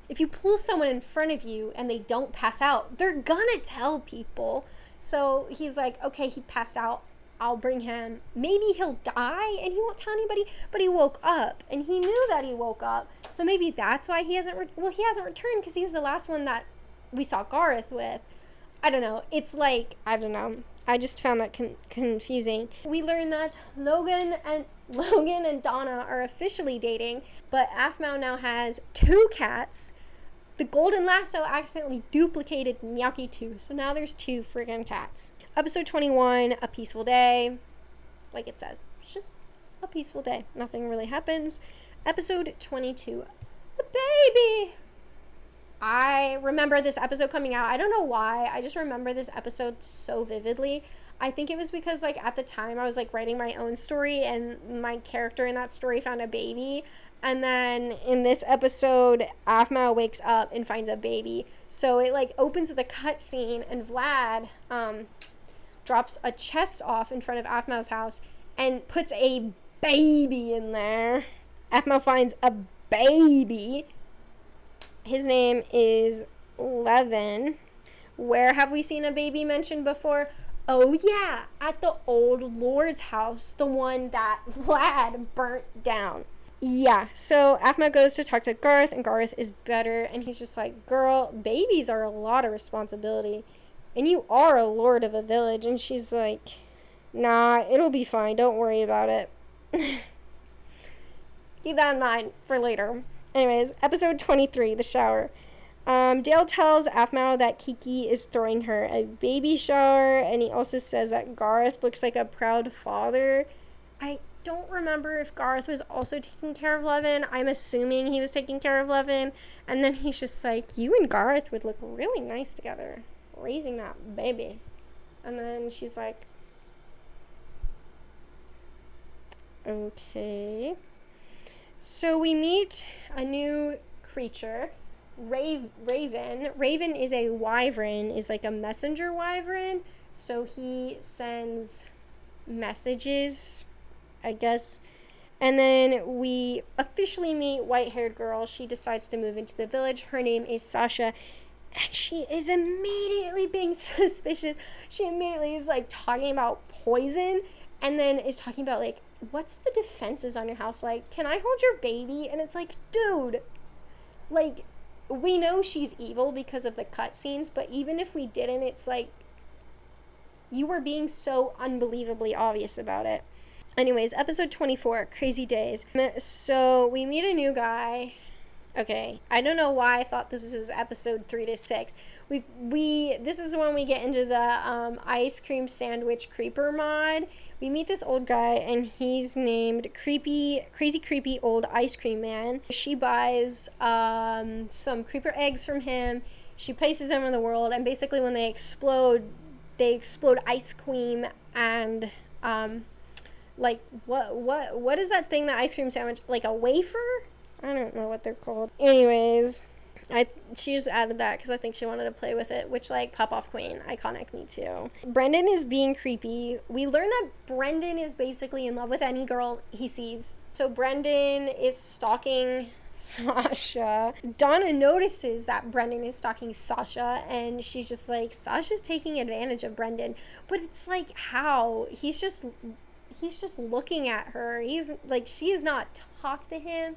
if you pull someone in front of you and they don't pass out, they're gonna tell people. So he's like, okay, he passed out, I'll bring him. Maybe he'll die and he won't tell anybody, but he woke up and he knew that he woke up. So maybe that's why he hasn't he hasn't returned, because he was the last one that we saw Garth with. I don't know. It's like, I don't know. I just found that confusing. We learned that Logan and Donna are officially dating, but Aphmau now has 2 cats. The Golden Lasso accidentally duplicated Miyaki too, so now there's 2 friggin' cats. Episode 21, A Peaceful Day. Like it says, it's just a peaceful day. Nothing really happens. Episode 22, The Baby. I remember this episode coming out. I don't know why. I just remember this episode so vividly. I think it was because, like, at the time I was, like, writing my own story and my character in that story found a baby. And then in this episode, Aphmau wakes up and finds a baby. So it, like, opens with a cutscene and Vlad drops a chest off in front of Aphmau's house and puts a baby in there. Aphmau finds a baby. His name is Levin. Where have we seen a baby mentioned before? Oh yeah, at the old Lord's house, the one that Vlad burnt down. Yeah, so Aphmau goes to talk to Garth, and Garth is better, and he's just like, girl, babies are a lot of responsibility, and you are a lord of a village. And she's like, nah, it'll be fine, don't worry about it. Keep that in mind for later. Anyways, episode 23, The Shower. Dale tells Aphmau that Kiki is throwing her a baby shower, and he also says that Garth looks like a proud father. I don't remember if Garth was also taking care of Levin. I'm assuming he was taking care of Levin. And then he's just like, you and Garth would look really nice together, raising that baby. And then she's like, okay. So we meet a new creature, Raven. Raven is a wyvern, is like a messenger wyvern. So he sends messages, I guess. And then we officially meet white-haired girl. She decides to move into the village. Her name is Sasha. And she is immediately being suspicious. She immediately is like talking about poison. And then is talking about like, what's the defenses on your house? Like, can I hold your baby? And it's like, dude, like, we know she's evil because of the cutscenes. But even if we didn't, it's like, you were being so unbelievably obvious about it. Anyways, episode 24, Crazy Days. So we meet a new guy. Okay, I don't know why I thought this was episode 3 to 6. This is when we get into the ice cream sandwich creeper mod. We meet this old guy, and he's named Crazy Creepy Old Ice Cream Man. She buys some creeper eggs from him. She places them in the world, and basically when they explode ice cream and like what is that thing, that ice cream sandwich, like a wafer? I don't know what they're called. Anyways, she just added that because I think she wanted to play with it, which, like, pop off queen, iconic, me too. Brendan is being creepy. We learn that Brendan is basically in love with any girl he sees. So Brendan is stalking Sasha. Donna notices that Brendan is stalking Sasha, and she's just like, Sasha's taking advantage of Brendan. But it's like, how? He's just looking at her. He's like, she's not talked to him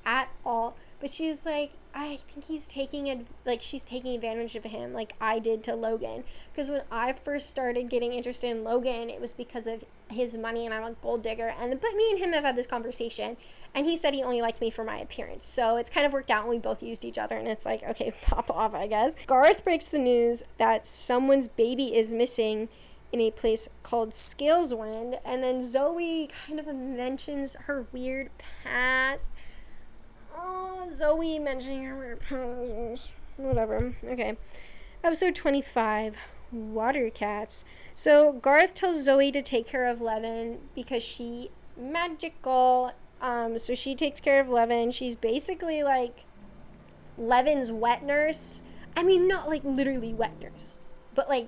at all, but she's like, I think she's taking advantage of him, like I did to Logan. Because when I first started getting interested in Logan, it was because of his money, and I'm a gold digger. But me and him have had this conversation, and he said he only liked me for my appearance. So it's kind of worked out, and we both used each other, and it's like, okay, pop off, I guess. Garth breaks the news that someone's baby is missing in a place called Scaleswind, and then Zoe kind of mentions her weird past. Oh, Zoe mentioning her weird past. Whatever. Okay. Episode 25, Water Cats. So Garth tells Zoe to take care of Levin because she magical. So she takes care of Levin. She's basically like Levin's wet nurse. I mean, not like literally wet nurse, but like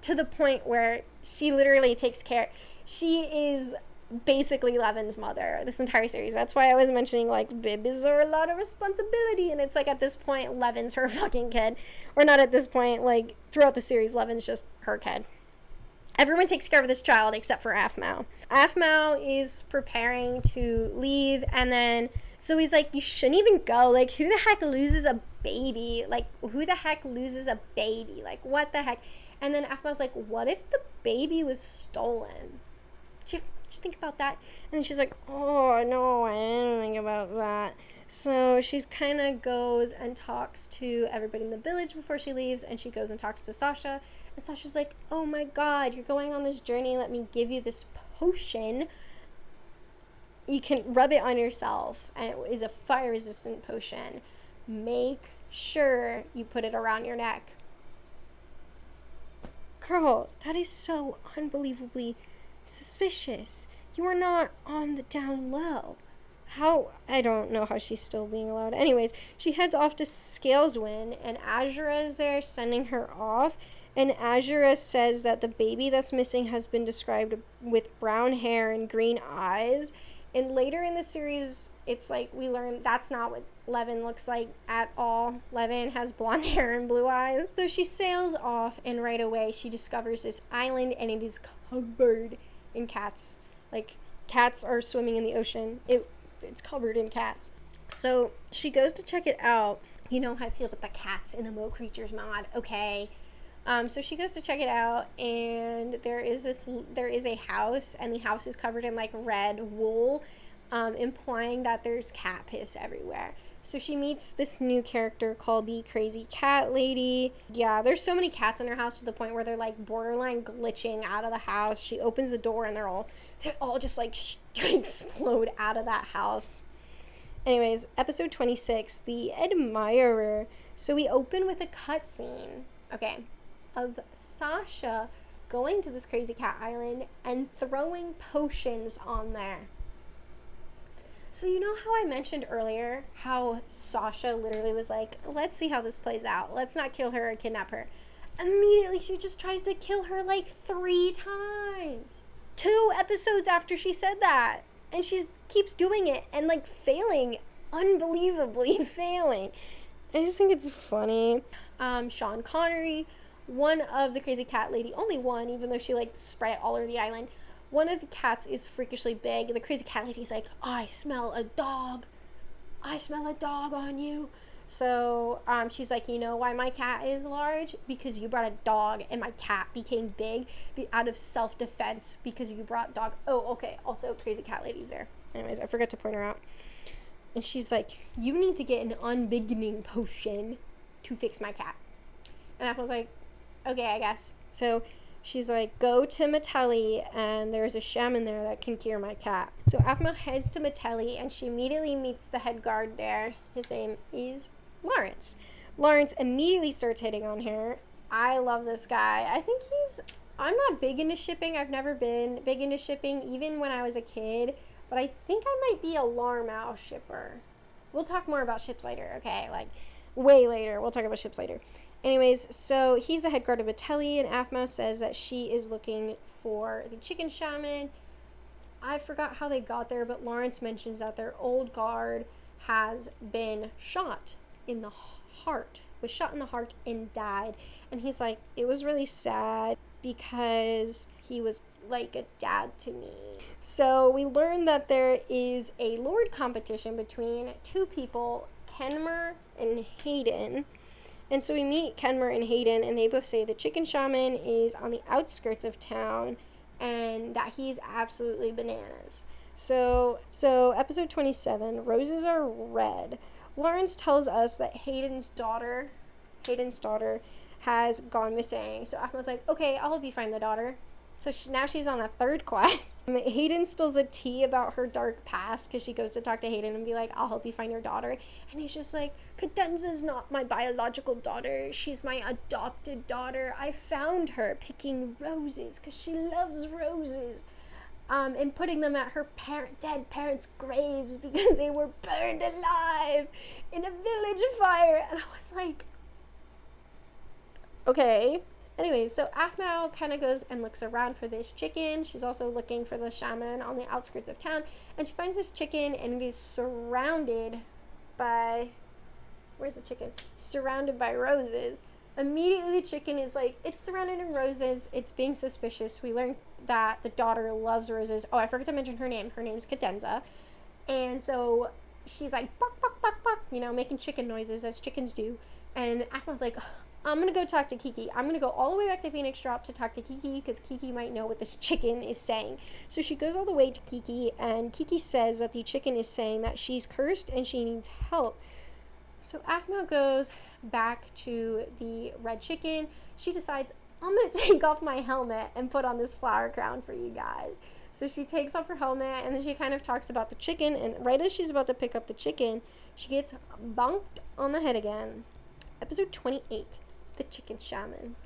to the point where she literally takes care. She is basically Levin's mother this entire series. That's why I was mentioning, like, babies are a lot of responsibility, and it's like at this point Levin's her fucking kid. Or not at this point, like throughout the series Levin's just her kid. Everyone takes care of this child except for Aphmau. Aphmau is preparing to leave, and then so he's like, you shouldn't even go. Like, who the heck loses a baby? Like, who the heck loses a baby? Like, what the heck? And then Aphmau's like, what if the baby was stolen? Did you think about that? And then she's like, oh, no, I didn't think about that. So she's kind of goes and talks to everybody in the village before she leaves, and she goes and talks to Sasha. And Sasha's like, oh my god, you're going on this journey. Let me give you this potion. You can rub it on yourself, and it is a fire-resistant potion. Make sure you put it around your neck. Girl, that is so unbelievably suspicious. You are not on the down low. How? I don't know how she's still being allowed. Anyways, she heads off to Scaleswind, and Azura is there sending her off. And Azura says that the baby that's missing has been described with brown hair and green eyes. And later in the series, it's like we learn that's not what Levin looks like at all. Levin has blonde hair and blue eyes. So she sails off, and right away she discovers this island, and it is covered in cats. Like, cats are swimming in the ocean. It's covered in cats. So she goes to check it out. You know how I feel about the cats in the Mo Creatures mod, okay? So she goes to check it out, and there is a house, and the house is covered in like red wool, implying that there's cat piss everywhere. So she meets this new character called the Crazy Cat Lady. Yeah, there's so many cats in her house to the point where they're like borderline glitching out of the house. She opens the door, and they're all just like explode out of that house. Anyways, episode 26, The Admirer. So we open with a cutscene. Okay. Of Sasha going to this crazy cat island and throwing potions on there. So you know how I mentioned earlier how Sasha literally was like, let's see how this plays out. Let's not kill her or kidnap her. Immediately she just tries to kill her like 3 times. 2 episodes after she said that. And she keeps doing it and, like, failing. Unbelievably failing. I just think it's funny. Sean Connery, one of the crazy cat lady, only one, even though she, like, spread it all over the island. One of the cats is freakishly big. The crazy cat lady's like, I smell a dog. I smell a dog on you. So she's like, you know why my cat is large? Because you brought a dog and my cat became big out of self-defense because you brought dog. Oh, okay. Also, crazy cat lady's there. Anyways, I forgot to point her out. And she's like, you need to get an unbeginning potion to fix my cat. And I was like, okay, I guess. So she's like, go to Metelli, and there's a shaman there that can cure my cat. So Aphmau heads to Metelli, and she immediately meets the head guard there. His name is Lawrence. Lawrence immediately starts hitting on her. I love this guy. I think I'm not big into shipping. I've never been big into shipping, even when I was a kid. But I think I might be a Larmau shipper. We'll talk more about ships later, okay? Like, way later. We'll talk about ships later. Anyways, so he's the head guard of Metelli, and Aphmau says that she is looking for the chicken shaman. I forgot how they got there, but Lawrence mentions that their old guard has been shot in the heart, was shot in the heart and died. And he's like, it was really sad because he was like a dad to me. So we learned that there is a lord competition between 2 people, Kenmer and Hayden. And so we meet Kenmer and Hayden, and they both say the chicken shaman is on the outskirts of town and that he's absolutely bananas. So episode 27, Roses Are Red. Lawrence tells us that Hayden's daughter has gone missing. So Aphmau's like, okay, I'll help you find the daughter. So now she's on a 3rd quest. Hayden spills the tea about her dark past because she goes to talk to Hayden and be like, I'll help you find your daughter. And he's just like, Cadenza's not my biological daughter. She's my adopted daughter. I found her picking roses because she loves roses. And putting them at her dead parents' graves because they were burned alive in a village fire. And I was like, okay. Anyways, so Aphmau kind of goes and looks around for this chicken. She's also looking for the shaman on the outskirts of town. And she finds this chicken, and it is surrounded by... Where's the chicken? Surrounded by roses. Immediately, the chicken is like, it's surrounded in roses. It's being suspicious. We learn that the daughter loves roses. Oh, I forgot to mention her name. Her name's Cadenza. And so she's like, bark, bark, bark, bark, making chicken noises as chickens do. And Aphmau's like, I'm going to go talk to Kiki. I'm going to go all the way back to Phoenix Drop to talk to Kiki because Kiki might know what this chicken is saying. So she goes all the way to Kiki, and Kiki says that the chicken is saying that she's cursed and she needs help. So Aphmau goes back to the red chicken. She decides, I'm going to take off my helmet and put on this flower crown for you guys. So she takes off her helmet, and then she kind of talks about the chicken, and right as she's about to pick up the chicken, she gets bonked on the head again. Episode 28. The chicken shaman.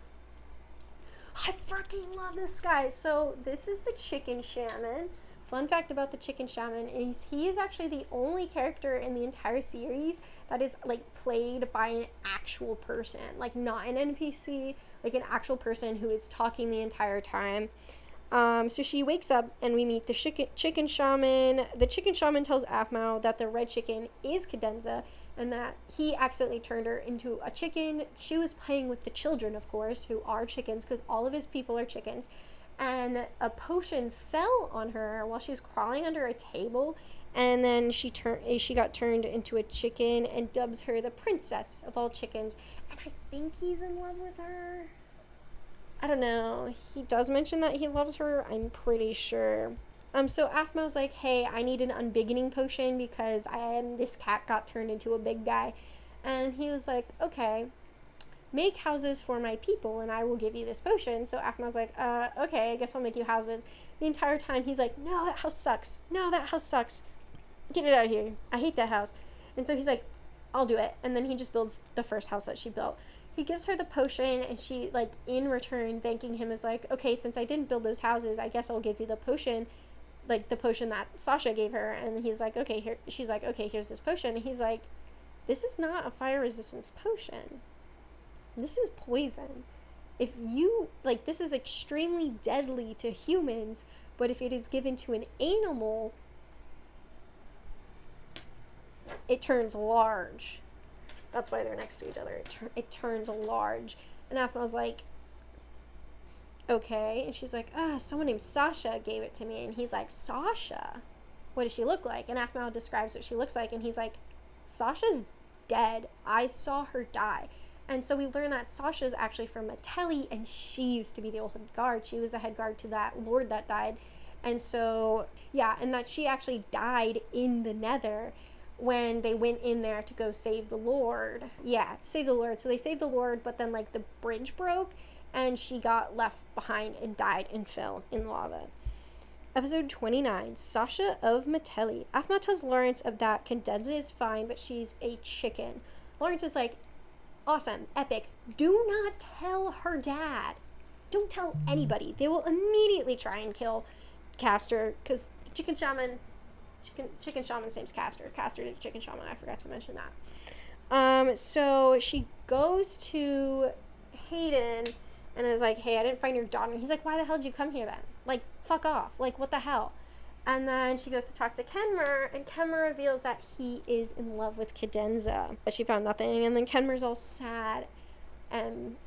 I freaking love this guy. So this is the chicken shaman. Fun fact about the chicken shaman is he is actually the only character in the entire series that is like played by an actual person, like not an NPC, like an actual person who is talking the entire time. So she wakes up and we meet the chicken shaman. The chicken shaman tells Aphmau that the red chicken is Cadenza and that he accidentally turned her into a chicken. She was playing with the children, of course, who are chickens because all of his people are chickens. And a potion fell on her while she was crawling under a table. And then she got turned into a chicken and dubs her the princess of all chickens. And I think he's in love with her. I don't know. He does mention that he loves her. I'm pretty sure. So Aphmau's like, hey, I need an unbeginning potion because this cat got turned into a big guy. And he was like, okay, make houses for my people and I will give you this potion. So Aphmau's like, okay, I guess I'll make you houses. The entire time he's like, no, that house sucks. No, that house sucks. Get it out of here. I hate that house. And so he's like, I'll do it. And then he just builds the first house that she built. He gives her the potion, and she, like, in return, thanking him, is like, okay, since I didn't build those houses, I guess I'll give you the potion, like, the potion that Sasha gave her. And he's like, okay, here. She's like, okay, here's this potion. And he's like, this is not a fire resistance potion. This is poison. If you, like, this is extremely deadly to humans, but if it is given to an animal, it turns large. That's why they're next to each other. It turns large. And Aphma's like, okay. And she's like, someone named Sasha gave it to me. And he's like, Sasha? What does she look like? And Aphma describes what she looks like. And he's like, Sasha's dead. I saw her die. And so we learn that Sasha's actually from Metelli, and she used to be the old head guard. She was the head guard to that lord that died. And so, yeah, and that she actually died in the Nether when they went in there to go save the Lord. Yeah, save the Lord. So they saved the Lord, but then, like, the bridge broke, and she got left behind and died and fell in lava. Episode 29, Sasha of Metelli. Aphma tells Lawrence of that Cadenza is fine, but she's a chicken. Lawrence is like, awesome, epic. Do not tell her dad. Don't tell anybody. They will immediately try and kill Castor, because the chicken shaman's name's Castor. Castor is a chicken shaman. I forgot to mention that. So she goes to Hayden and is like, hey, I didn't find your daughter. And he's like, why the hell did you come here then? Like, fuck off. Like, what the hell? And then she goes to talk to Kenmer, and Kenmer reveals that he is in love with Cadenza. But she found nothing, and then Kenmer's all sad.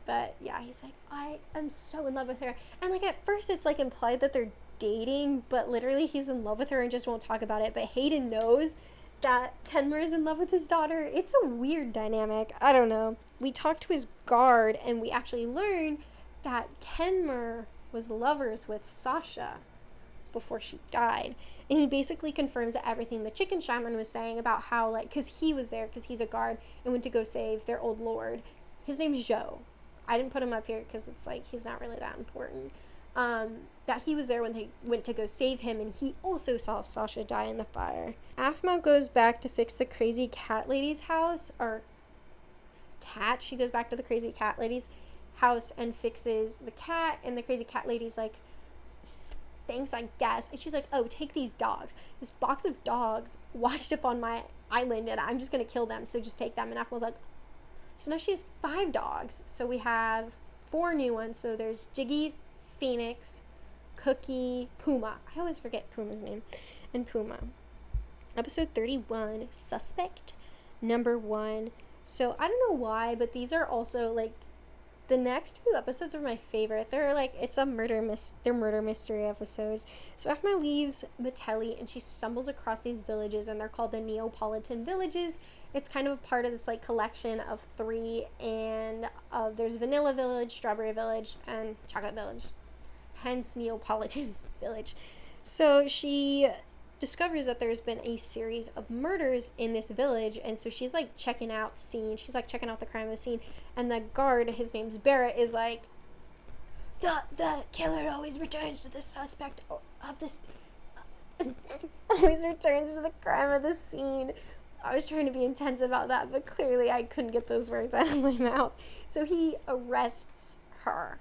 But yeah, he's like, I am so in love with her. And like, at first it's like implied that they're dating, but literally he's in love with her and just won't talk about it. But Hayden knows that Kenmer is in love with his daughter. It's a weird dynamic. I don't know. We talked to his guard, and we actually learn that Kenmer was lovers with Sasha before she died. And he basically confirms that everything the chicken shaman was saying about how, like, because he was there, because he's a guard, and went to go save their old lord. His name's Joe. I didn't put him up here because it's like he's not really that important. That he was there when they went to go save him, and he also saw Sasha die in the fire. Aphma goes back to fix the crazy cat lady's house, or cat. She goes back to the crazy cat lady's house and fixes the cat, and the crazy cat lady's like, thanks, I guess. And she's like, oh, take these dogs. This box of dogs washed up on my island, and I'm just gonna kill them, so just take them. And Aphma's like, so now she has 5 dogs. So we have 4 new ones. So there's Jiggy, Phoenix, Cookie, Puma. I always forget Puma's name. And Puma. Episode 31, Suspect Number 1. So I don't know why, but these are also like, the next few episodes are my favorite. They're like, it's a murder mystery episodes. So Aphma leaves Metelli and she stumbles across these villages, and they're called the Neapolitan villages. It's kind of part of this like collection of 3, and there's Vanilla Village, Strawberry Village, and Chocolate Village. Hence Neapolitan Village. So she discovers that there's been a series of murders in this village, and so she's like checking out the scene. She's like checking out the crime of the scene, and the guard, his name's Barrett, is like, the killer always returns to the suspect of this always returns to the crime of the scene. I was trying to be intense about that, but clearly I couldn't get those words out of my mouth. So he arrests her.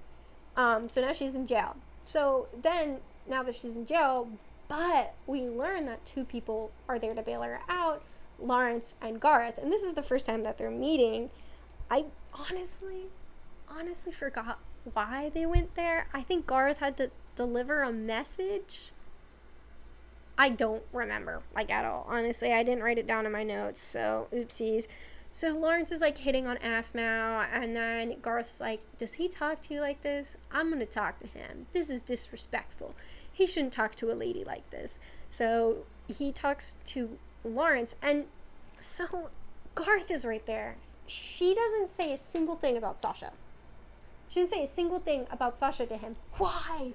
So now she's in jail. So then, now that she's in jail, but we learn that 2 people are there to bail her out, Lawrence and Garth. And this is the first time that they're meeting. I honestly forgot why they went there. I think Garth had to deliver a message. I don't remember, like, at all. Honestly, I didn't write it down in my notes, so oopsies. So Lawrence is like hitting on Aphma, and then Garth's like, does he talk to you like this? I'm gonna talk to him. This is disrespectful. He shouldn't talk to a lady like this. So he talks to Lawrence, and so Garth is right there. She doesn't say a single thing about Sasha. She didn't say a single thing about Sasha to him. Why?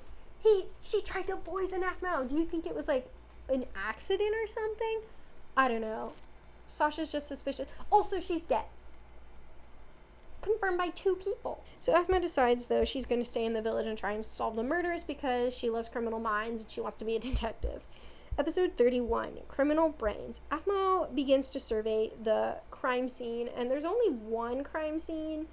She tried to poison Aphma. Do you think it was like an accident or something? I don't know. Sasha's just suspicious. Also, she's dead. Confirmed by 2 people. So Aphma decides, though, she's going to stay in the village and try and solve the murders because she loves criminal minds and she wants to be a detective. Episode 31, Criminal Brains. Aphma begins to survey the crime scene, and there's only 1 crime scene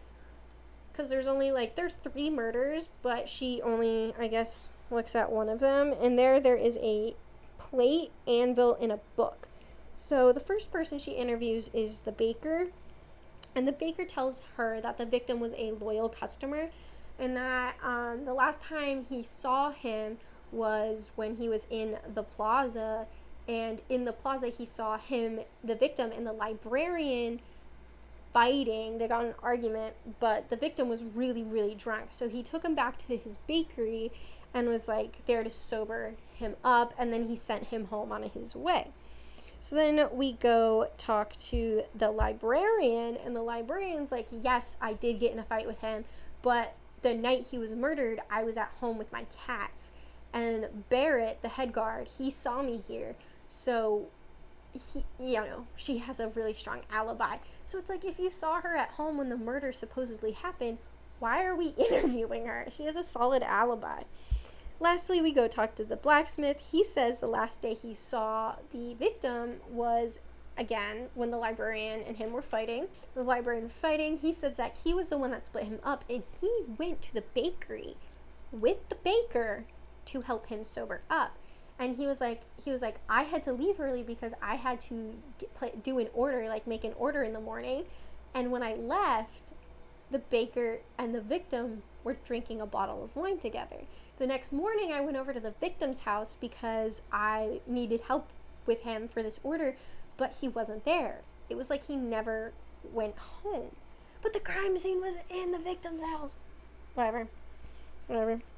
because there's only, like, there are 3 murders, but she only, I guess, looks at 1 of them. And there is a plate, anvil, and a book. So the first person she interviews is the baker, and the baker tells her that the victim was a loyal customer, and that the last time he saw him was when he was in the plaza, and in the plaza he saw him, the victim, and the librarian fighting. They got in an argument, but the victim was really, really drunk. So he took him back to his bakery and was like there to sober him up, and then he sent him home on his way. So then we go talk to the librarian, and the librarian's like, yes, I did get in a fight with him, but the night he was murdered, I was at home with my cats. And Barrett, the head guard, he saw me here. So, she has a really strong alibi. So it's like, if you saw her at home when the murder supposedly happened, why are we interviewing her? She has a solid alibi. Lastly, we go talk to the blacksmith. He says the last day he saw the victim was, again, when the librarian and him were fighting. The librarian was fighting. He says that he was the one that split him up, and he went to the bakery with the baker to help him sober up. And he was like, I had to leave early because I had to do an order, like make an order in the morning. And when I left, the baker and the victim were drinking a bottle of wine together. The next morning, I went over to the victim's house because I needed help with him for this order, but he wasn't there. It was like he never went home. But the crime scene was in the victim's house. Whatever.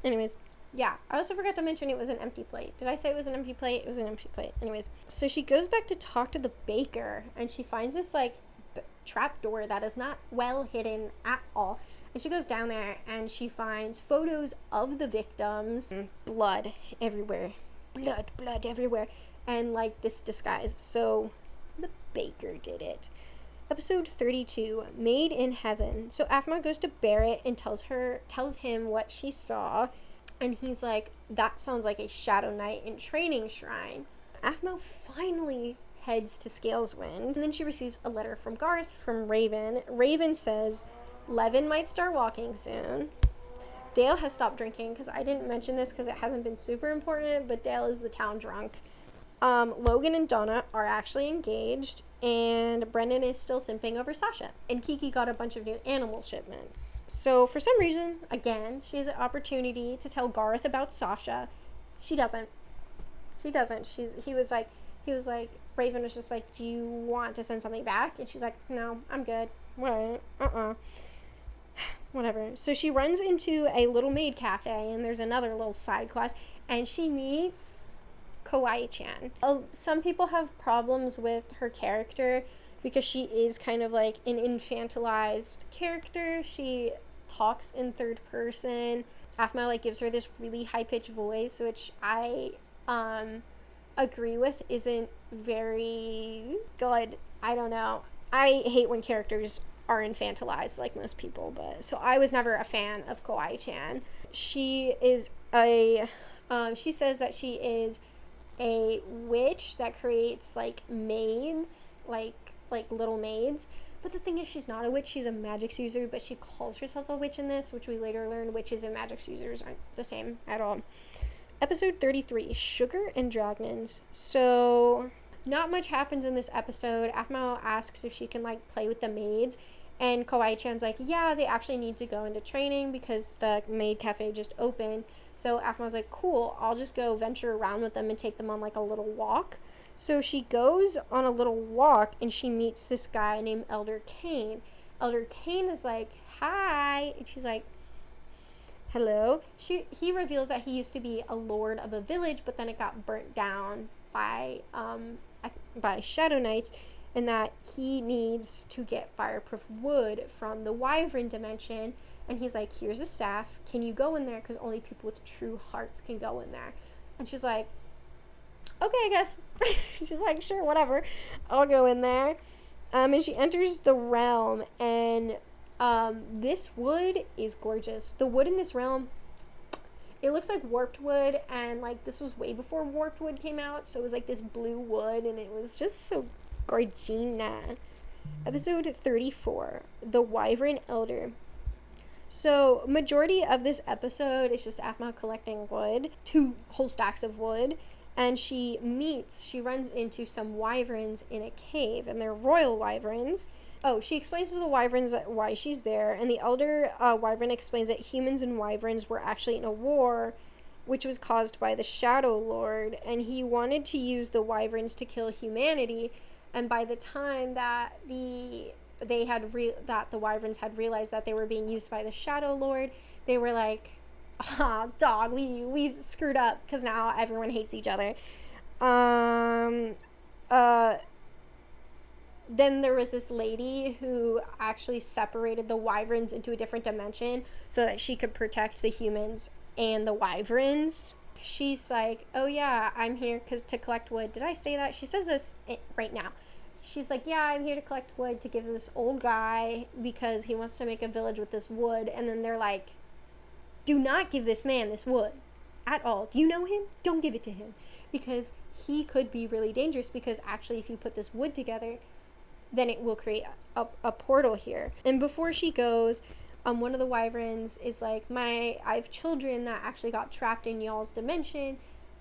Anyways, yeah, I also forgot to mention it was an empty plate. Did I say it was an empty plate? It was an empty plate. Anyways, so she goes back to talk to the baker, and she finds this, like, trap door that is not well hidden at all. And she goes down there, and she finds photos of the victims. Blood everywhere. Blood everywhere. And, like, this disguise. So, the baker did it. Episode 32, Made in Heaven. So, Afma goes to Barrett and tells him what she saw. And he's like, that sounds like a Shadow Knight in Training Shrine. Afma finally heads to Scaleswind, and then she receives a letter from Garth from Raven. Raven says, Levin might start walking soon. Dale has stopped drinking, because I didn't mention this because it hasn't been super important, but Dale is the town drunk. Logan and Donna are actually engaged, and Brendan is still simping over Sasha. And Kiki got a bunch of new animal shipments. So for some reason, again, she has an opportunity to tell Garth about Sasha. She doesn't. He was like, Raven was just like, do you want to send something back? And she's like, no, I'm good. Whatever. So she runs into a Little Maid cafe, and there's another little side quest, and she meets Kawaii-chan. Some people have problems with her character because she is kind of like an infantilized character. She talks in third person. Afma like gives her this really high-pitched voice, which I agree with isn't very good. I don't know. I hate when characters are infantilized like most people, but so I was never a fan of Kawaii-chan. She is she says that she is a witch that creates like maids, like little maids. But the thing is, she's not a witch, she's a magic user, but she calls herself a witch in this, which we later learn witches and magic users aren't the same at all. Episode 33, Sugar and Dragnons. So, not much happens in this episode. Afmao asks if she can, like, play with the maids, and Kawaii-chan's like, yeah, they actually need to go into training because the maid cafe just opened. So Afma's like, cool, I'll just go venture around with them and take them on, like, a little walk. So she goes on a little walk, and she meets this guy named Elder Kane. Elder Kane is like, hi, and she's like, hello. He reveals that he used to be a lord of a village, but then it got burnt down by Shadow Knights, and that he needs to get fireproof wood from the Wyvern dimension. And he's like, here's a staff. Can you go in there? Because only people with true hearts can go in there. And she's like, okay, I guess. She's like, sure, whatever. I'll go in there. And she enters the realm, and this wood is gorgeous. The wood in this realm, it looks like warped wood, and like this was way before warped wood came out, so it was like this blue wood, and it was just so gorgina. Episode 34, The Wyvern Elder. So majority of this episode is just Afma collecting wood, 2 whole stacks of wood, and she runs into some wyverns in a cave, and they're royal wyverns. Oh, she explains to the wyverns why she's there, and the elder wyvern explains that humans and wyverns were actually in a war, which was caused by the Shadow Lord, and he wanted to use the wyverns to kill humanity. And by the time that the wyverns had realized that they were being used by the Shadow Lord, they were like, "Ah, dog, we screwed up because now everyone hates each other." Then there was this lady who actually separated the wyverns into a different dimension so that she could protect the humans and the wyverns. She's like, "Oh yeah, I'm here to collect wood." Did I say that? She says this right now. She's like, "Yeah, I'm here to collect wood to give this old guy because he wants to make a village with this wood." And then they're like, "Do not give this man this wood at all. Do you know him? Don't give it to him because he could be really dangerous, because actually if you put this wood together, then it will create a portal here." And before she goes, one of the wyverns is like, I have children that actually got trapped in y'all's dimension.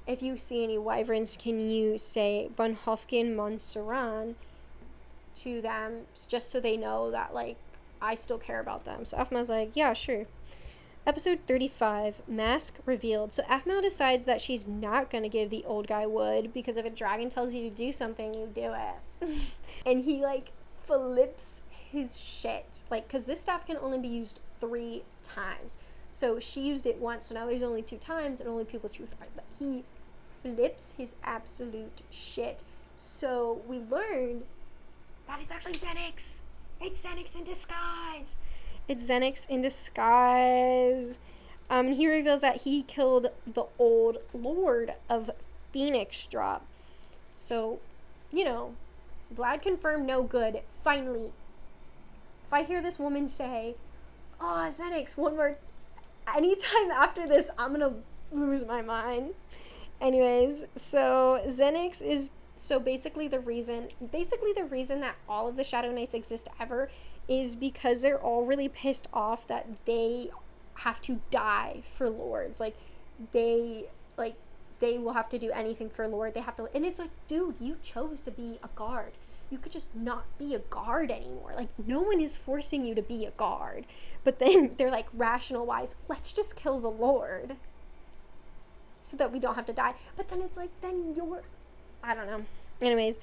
If you see any wyverns, can you say Bunhofkin Monsaran to them, just so they know that, like, I still care about them. So Aphma's like, "Yeah, sure." Episode 35, Mask Revealed. So Aphma decides that she's not going to give the old guy wood, because if a dragon tells you to do something, you do it. And he, like, flips his shit. Like, because this staff can only be used 3 times. So she used it once, so now there's only 2 times, and only people's truth are. But he flips his absolute shit. So we learned that it's actually Xenix. It's Xenix in disguise. It's Xenix in disguise. He reveals that he killed the old lord of Phoenix Drop. So, you know, Vlad confirmed no good. Finally. If I hear this woman say, "Oh, Xenix," one more, anytime after this, I'm gonna lose my mind. Anyways, so Xenix is basically the reason that all of the Shadow Knights exist ever is because they're all really pissed off that they have to die for lords. They will have to do anything for a lord. They have to, and it's like, dude, you chose to be a guard. You could just not be a guard anymore. Like, no one is forcing you to be a guard. But then they're like, rational wise, let's just kill the lord so that we don't have to die. But then it's like, then you're, I don't know. Anyways,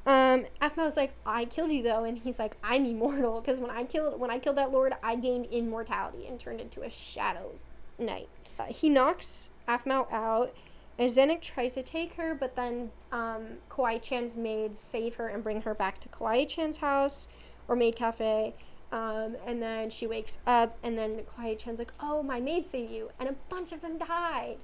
Aphma was like, "I killed you though," and he's like, "I'm immortal, because when I killed that lord, I gained immortality and turned into a Shadow Knight." He knocks Aphma out, and Xenix tries to take her, but then Kawaii-chan's maids save her and bring her back to Kawaii-chan's house, or maid cafe, and then she wakes up, and then Kawaii-chan's like, "Oh, my maid saved you," and a bunch of them died.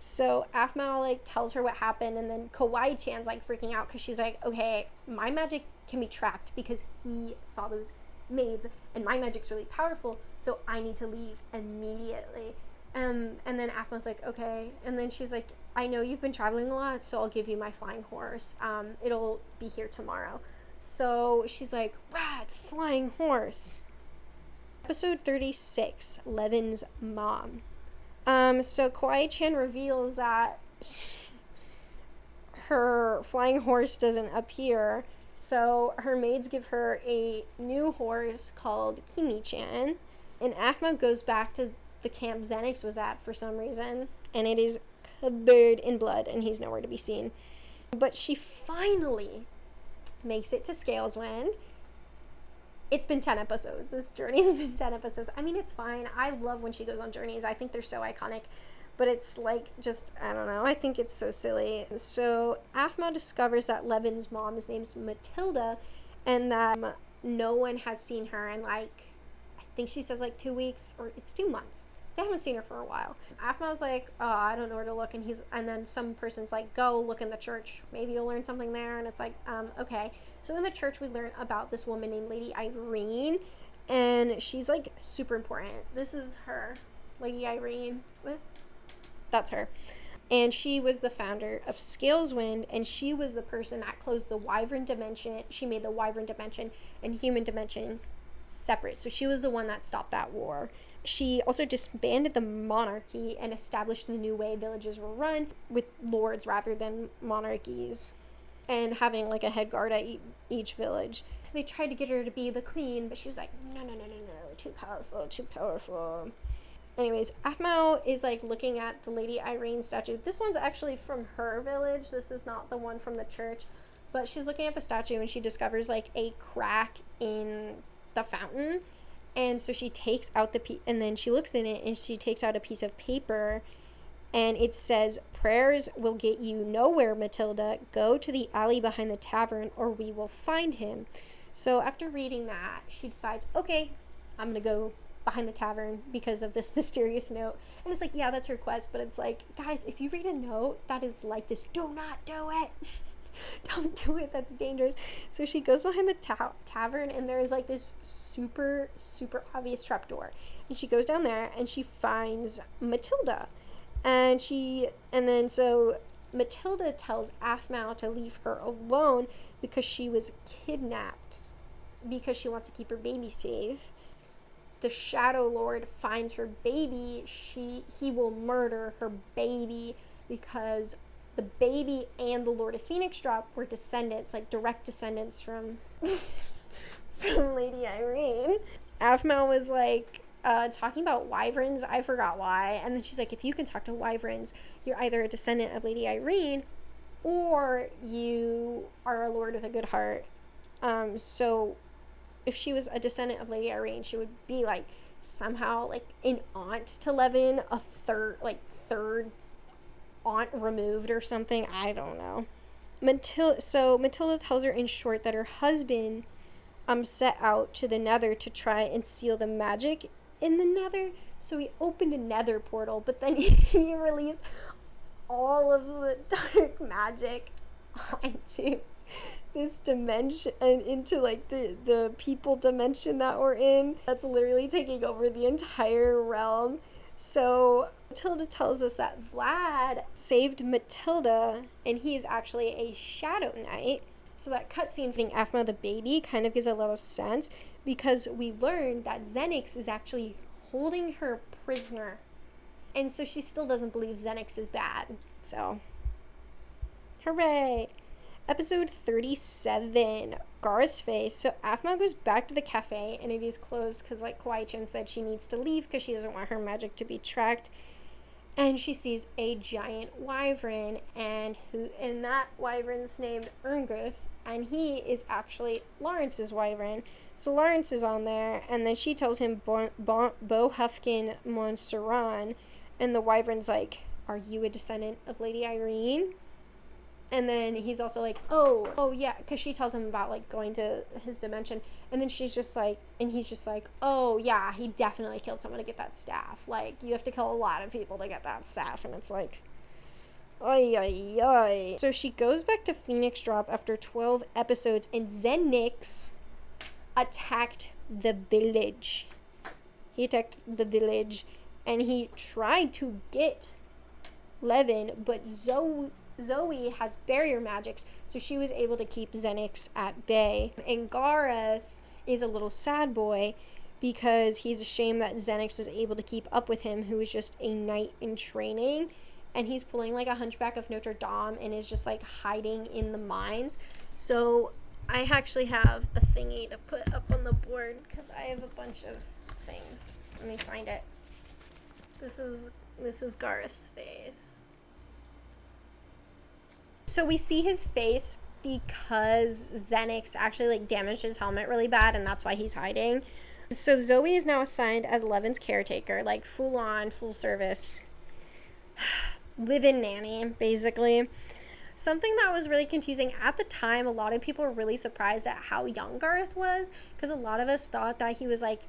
So Aphma, like, tells her what happened, and then Kawaii-chan's, like, freaking out, because she's like, "Okay, my magic can be tracked because he saw those maids, and my magic's really powerful, so I need to leave immediately." And then Aphma's like, "Okay," and then she's like, "I know you've been traveling a lot, so I'll give you my flying horse. It'll be here tomorrow." So she's like, "Rad, flying horse." Episode 36, Levin's mom. So Kawaii-chan reveals that her flying horse doesn't appear, so her maids give her a new horse called Kimi-chan, and Aphma goes back to the camp Xenix was at for some reason, and it is covered in blood, and he's nowhere to be seen. But she finally makes it to Scaleswind. It's been 10 episodes. This journey's been 10 episodes. I mean, it's fine. I love when she goes on journeys. I think they're so iconic. But it's like, just, I don't know. I think it's so silly. So Aphma discovers that Levin's mom's name's Matilda, and that no one has seen her in, like, I think she says, like, 2 weeks, or it's 2 months. They haven't seen her for a while. Aphma's like, "Oh, I don't know where to look," and then some person's like, "Go look in the church. Maybe you'll learn something there." And it's like, okay. So in the church, we learn about this woman named Lady Irene, and she's, like, super important. This is her, Lady Irene. That's her. And she was the founder of Scaleswind, and she was the person that closed the Wyvern dimension. She made the Wyvern dimension and human dimension separate. So she was the one that stopped that war. She also disbanded the monarchy and established the new way villages were run, with lords rather than monarchies, and having, like, a head guard at each village. They tried to get her to be the queen, but she was like, no, too powerful. anyways, Aphmau is like looking at the Lady Irene statue. This one's actually from her village. This is not the one from the church. But she's looking at the statue and she discovers like a crack in the fountain. And so she takes out and then she looks in it and she takes out a piece of paper and it says, "Prayers will get you nowhere, Matilda. Go to the alley behind the tavern or we will find him." So after reading that, she decides, okay, I'm going to go behind the tavern because of this mysterious note. And it's like, yeah, that's her quest, but it's like, guys, if you read a note that is like this, do not do it. Don't do it, that's dangerous. So she goes behind the tavern and there's like this super obvious trapdoor, and she goes down there and she finds Matilda, and so Matilda tells Aphmau to leave her alone because she was kidnapped because she wants to keep her baby safe. The Shadow Lord finds her baby. He will murder her baby because the baby and the Lord of Phoenix Drop were descendants, like direct descendants from Lady Irene. Aphmau was like talking about wyverns. I forgot why. And then she's like, if you can talk to wyverns, you're either a descendant of Lady Irene or you are a lord with a good heart. So if she was a descendant of Lady Irene, she would be like somehow like an aunt to Levin, a third aunt removed or something. I don't know. Matilda tells her in short that her husband set out to the Nether to try and seal the magic in the Nether. So he opened a Nether portal, but then he released all of the dark magic onto this dimension and into like the people dimension that we're in. That's literally taking over the entire realm. So Matilda tells us that Vlad saved Matilda and he is actually a Shadow Knight. So that cutscene being Aphmau the baby kind of gives a lot of sense because we learned that Xenix is actually holding her prisoner. And so she still doesn't believe Xenix is bad. So, hooray! Episode 37, Gar's face. So Aphmau goes back to the cafe and it is closed because like Kawaii-chan said she needs to leave because she doesn't want her magic to be tracked. And she sees a giant wyvern and that wyvern's named Ernguth, and he is actually Lawrence's wyvern. So Lawrence is on there and then she tells him Bohufkin Monseran, and the wyvern's like, "Are you a descendant of Lady Irene?" And then he's also like, oh yeah, because she tells him about like going to his dimension, and then he's just like, oh yeah, he definitely killed someone to get that staff. Like, you have to kill a lot of people to get that staff, and it's like, ay ay ay. So she goes back to Phoenix Drop after 12 episodes, and Xenix attacked the village. He attacked the village, and he tried to get Levin, but Zoe has barrier magics, so she was able to keep Xenix at bay. And Gareth is a little sad boy because he's ashamed that Xenix was able to keep up with him, who was just a knight in training. And he's pulling like a Hunchback of Notre Dame and is just like hiding in the mines. So I actually have a thingy to put up on the board because I have a bunch of things. Let me find it. This is Gareth's face. So we see his face because Xenix actually like damaged his helmet really bad, and that's why he's hiding. So Zoe is now assigned as Levin's caretaker, like full on, full service, live-in nanny, basically. Something that was really confusing at the time, a lot of people were really surprised at how young Gareth was, because a lot of us thought that he was like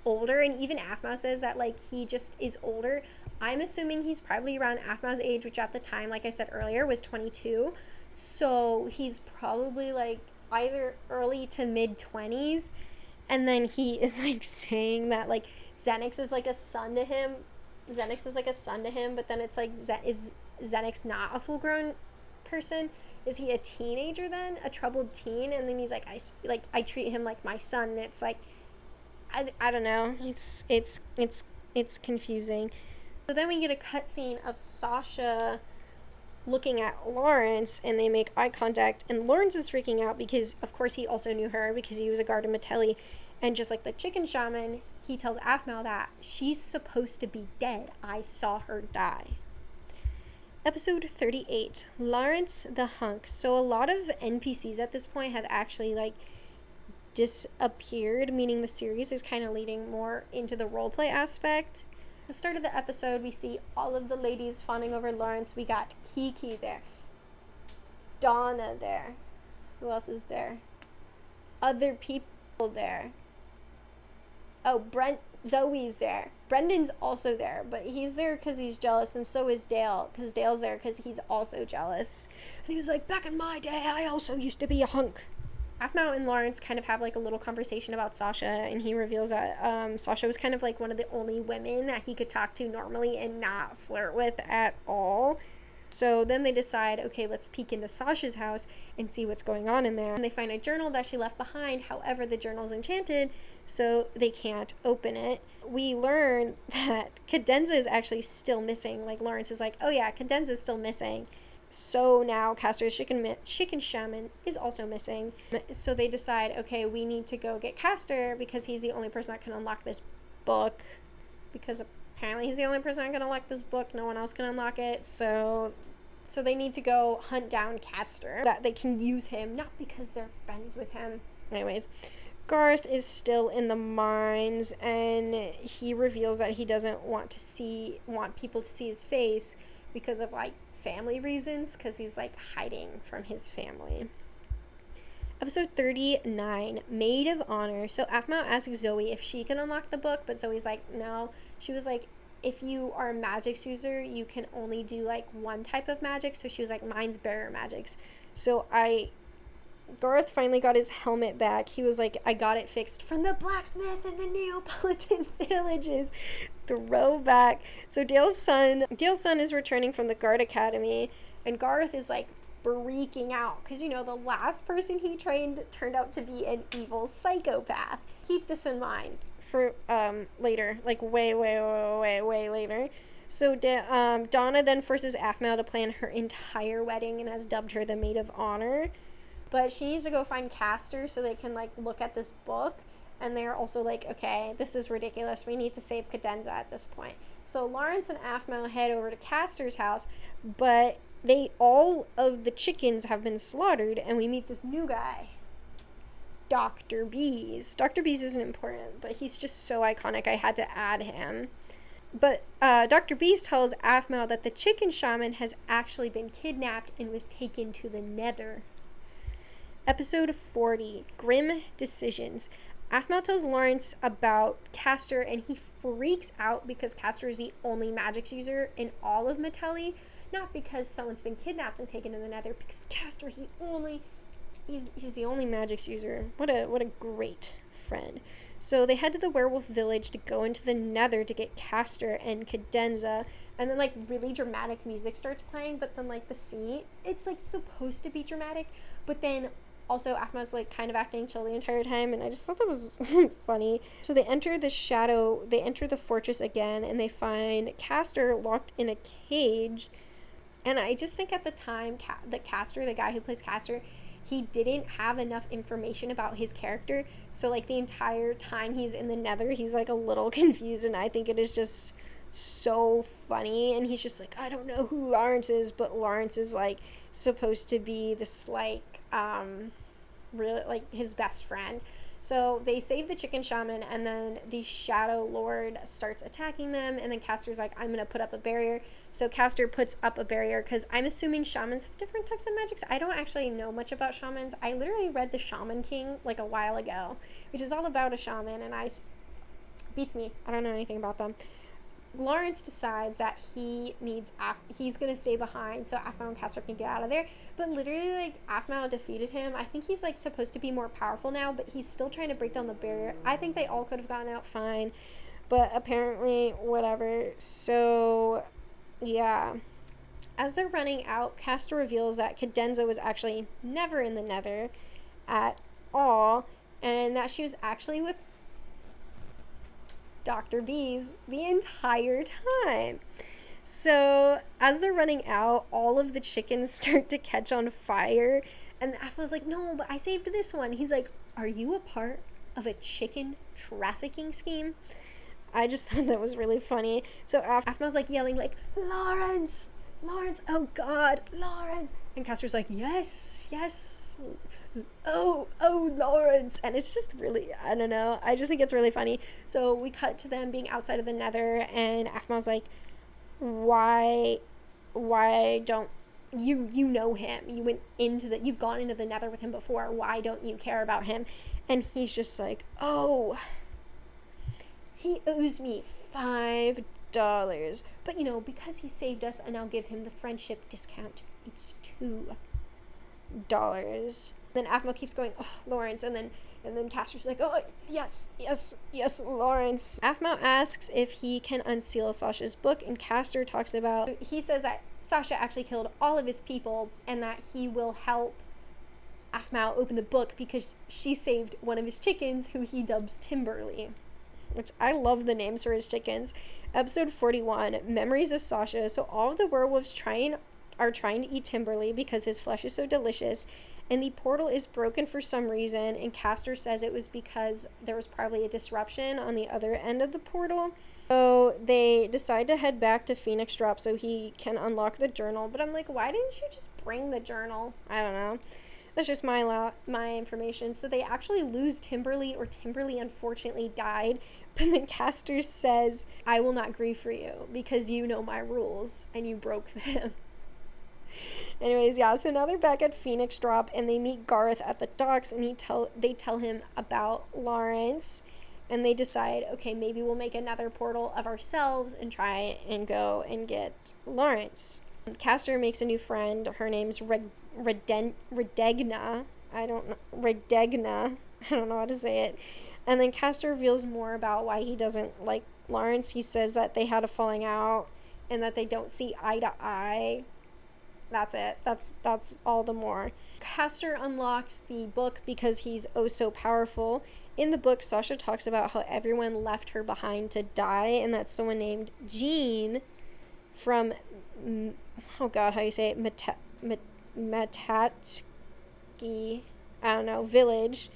older, and even Aphmau says that like he just is older. I'm assuming he's probably around Aphmau's age, which at the time, like I said earlier, was 22. So he's probably like either early to mid 20s. And then he is like saying that like Xenix is like a son to him. But then it's like, is Xenix not a full grown person? Is he a teenager then? A troubled teen? And then he's like, I treat him like my son. And it's like, I don't know. It's confusing. So then we get a cutscene of Sasha looking at Lawrence, and they make eye contact, and Lawrence is freaking out because, of course, he also knew her because he was a guard of Metelli, and just like the chicken shaman, he tells Aphmau that she's supposed to be dead. I saw her die. Episode 38, Lawrence the Hunk. So a lot of NPCs at this point have actually like disappeared, meaning the series is kind of leading more into the roleplay aspect. At the start of the episode, we see all of the ladies fawning over Lawrence. We got Kiki there, Donna there. Who else is there? Other people there. Oh, Zoe's there. Brendan's also there, but he's there because he's jealous, and so is Dale, because Dale's there because he's also jealous. And he was like, back in my day, I also used to be a hunk. Aphmau and Lawrence kind of have like a little conversation about Sasha, and he reveals that Sasha was kind of like one of the only women that he could talk to normally and not flirt with at all. So then they decide, okay, let's peek into Sasha's house and see what's going on in there. And they find a journal that she left behind. However, the journal's enchanted, so they can't open it. We learn that Cadenza is actually still missing. Like, Lawrence is like, oh yeah, Cadenza's still missing. So now Castor's chicken shaman is also missing. So they decide, okay, we need to go get Castor because he's the only person that can unlock this book. Because apparently he's the only person that can unlock this book. No one else can unlock it. So they need to go hunt down Castor. That they can use him, not because they're friends with him. Anyways, Garth is still in the mines, and he reveals that he doesn't want people to see his face because of like family reasons, because he's like hiding from his family. Episode 39, Maid of Honor. So Aphmau asks Zoe if she can unlock the book, but Zoe's like, no. She was like, if you are a magics user, you can only do like one type of magic. So she was like, mine's bearer magics. So Garth finally got his helmet back. He was like, I got it fixed from the blacksmith in the Neapolitan villages. Throwback. So Dale's son is returning from the Guard Academy, and Garth is like freaking out because, you know, the last person he trained turned out to be an evil psychopath. Keep this in mind for later, like way later. So Donna then forces Aphmau to plan her entire wedding and has dubbed her the Maid of Honor. But she needs to go find Castor so they can like look at this book. And they're also like, okay, this is ridiculous. We need to save Cadenza at this point. So Lawrence and Aphmau head over to Castor's house, but all of the chickens have been slaughtered, and we meet this new guy, Dr. Bees. Dr. Bees isn't important, but he's just so iconic, I had to add him. But Dr. Bees tells Aphmau that the chicken shaman has actually been kidnapped and was taken to the Nether. Episode 40, Grim Decisions. Aphmau tells Lawrence about Castor, and he freaks out because Castor is the only magics user in all of Metelli. Not because someone's been kidnapped and taken to the Nether, because Castor's the only... He's the only magics user. What a great friend. So they head to the werewolf village to go into the Nether to get Castor and Cadenza, and then like really dramatic music starts playing, but then like the scene, it's like supposed to be dramatic, but then also Aphmau's like kind of acting chill the entire time, and I just thought that was funny. So they enter the fortress again, and they find Castor locked in a cage. And I just think at the time that Castor, the guy who plays Castor, he didn't have enough information about his character. So like the entire time he's in the Nether, he's like a little confused, and I think it is just so funny. And he's just like, I don't know who Lawrence is, but Lawrence is like supposed to be this like really like his best friend. So they save the chicken shaman, and then the Shadow Lord starts attacking them, and then Castor's like, I'm gonna put up a barrier. So Castor puts up a barrier, because I'm assuming shamans have different types of magics. I don't actually know much about shamans. I literally read The Shaman King like a while ago, which is all about a shaman, and beats me. I don't know anything about them. Lawrence decides that he's gonna stay behind so Aphmau and Castor can get out of there, but literally like Aphmau defeated him. I think he's like supposed to be more powerful now, but he's still trying to break down the barrier. I think they all could have gotten out fine, but apparently whatever. So yeah, as they're running out, Castor reveals that Cadenza was actually never in the Nether at all, and that she was actually with Dr. Bees the entire time. So as they're running out, all of the chickens start to catch on fire, and Aphmau's like, no, but I saved this one. He's like, are you a part of a chicken trafficking scheme. I just thought that was really funny. So Aphma's like yelling like, Lawrence, Lawrence, oh God, Lawrence. And Castor's like, yes, yes, oh, Lawrence. And it's just really, I don't know, I just think it's really funny. So we cut to them being outside of the Nether, and Aphma's like, why don't you know him, you've gone into the Nether with him before, why don't you care about him? And he's just like, oh, he owes me $5, but because he saved us, and I'll give him the friendship discount, it's $2. Then Aphma keeps going, oh, Lawrence, and then Castor's like, oh, yes, Lawrence. Aphma asks if he can unseal Sasha's book, and Castor talks about, he says that Sasha actually killed all of his people, and that he will help Aphma open the book because she saved one of his chickens, who he dubs Timberly, which I love the names for his chickens. Episode 41, Memories of Sasha. So all of the werewolves are trying to eat Timberly because his flesh is so delicious, and the portal is broken for some reason, and Castor says it was because there was probably a disruption on the other end of the portal. So they decide to head back to Phoenix Drop so he can unlock the journal, but I'm like, why didn't you just bring the journal? I don't know. That's just my information. So they actually lose Timberly, or Timberly unfortunately died. But then Castor says, I will not grieve for you because you know my rules and you broke them. Anyways, yeah, so now they're back at Phoenix Drop, and they meet Garth at the docks, and they tell him about Lawrence, and they decide, okay, maybe we'll make another portal of ourselves and try and go and get Lawrence. Castor makes a new friend. Her name's Redegna. I don't know how to say it. And then Castor reveals more about why he doesn't like Lawrence. He says that they had a falling out and that they don't see eye to eye. That's it. That's all the more. Castor unlocks the book because he's oh so powerful. In the book, Sasha talks about how everyone left her behind to die, and that someone named Jean from, oh God, how do you say it? Matatsky, I don't know, village,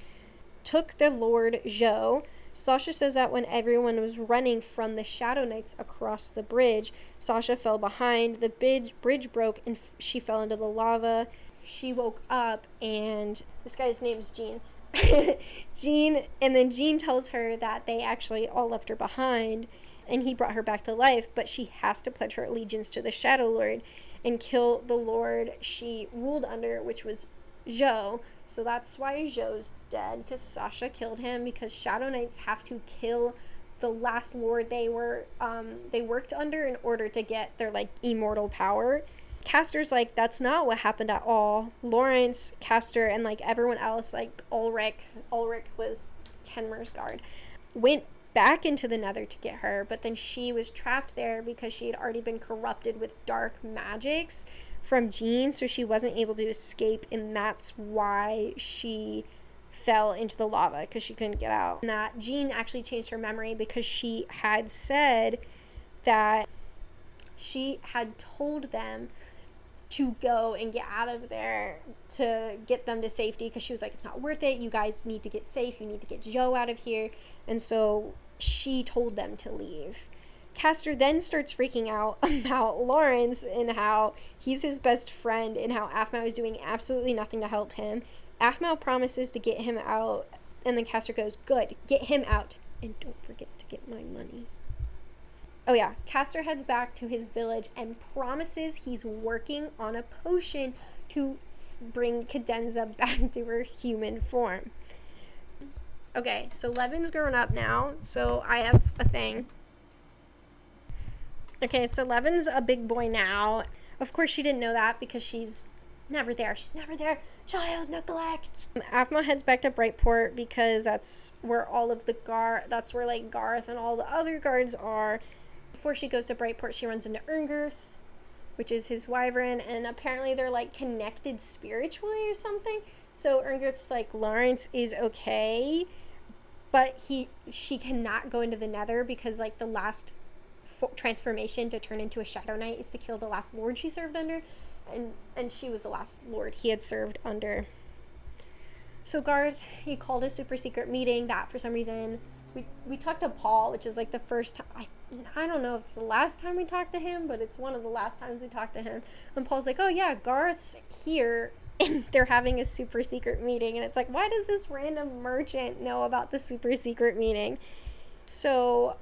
took the Lord Zhou. Sasha says that when everyone was running from the Shadow Knights across the bridge, Sasha fell behind. The bridge broke and she fell into the lava. She woke up, and this guy's name's Jean. Jean tells her that they actually all left her behind, and he brought her back to life, but she has to pledge her allegiance to the Shadow Lord and kill the Lord she ruled under, which was Zhou. So that's why Zhou's dead, because Sasha killed him, because Shadow Knights have to kill the last lord they worked under in order to get their immortal power. Castor's like, that's not what happened at all. Lawrence, Castor, and everyone else, Ulrich was Kenmer's guard, went back into the Nether to get her, but then she was trapped there because she had already been corrupted with dark magics from Jean, so she wasn't able to escape, and that's why she fell into the lava, because she couldn't get out. And that Jean actually changed her memory because she had said that she had told them to go and get out of there to get them to safety, because she was like, it's not worth it, you guys need to get safe, you need to get Zhou out of here. And so she told them to leave. Castor then starts freaking out about Lawrence and how he's his best friend and how Aphma is doing absolutely nothing to help him. Aphma promises to get him out, and then Castor goes, good, get him out, and don't forget to get my money. Oh yeah, Castor heads back to his village and promises he's working on a potion to bring Cadenza back to her human form. Okay, so Levin's grown up now, so I have a thing. Okay, so Levin's a big boy now. Of course she didn't know that because she's never there. She's never there. Child neglect. Aphma heads back to Brightport because that's where all of the that's where Garth and all the other guards are. Before she goes to Brightport, she runs into Erngirth, which is his wyvern, and apparently they're connected spiritually or something. So Erngirth's like, Lawrence is okay, but she cannot go into the Nether because the last transformation to turn into a Shadow Knight is to kill the last lord she served under, and she was the last lord he had served under. So Garth, he called a super secret meeting that for some reason we talked to Paul, which is like the first time I don't know if it's the last time we talked to him, but it's one of the last times we talked to him. And Paul's like, oh yeah, Garth's here and they're having a super secret meeting. And it's like, why does this random merchant know about the super secret meeting? So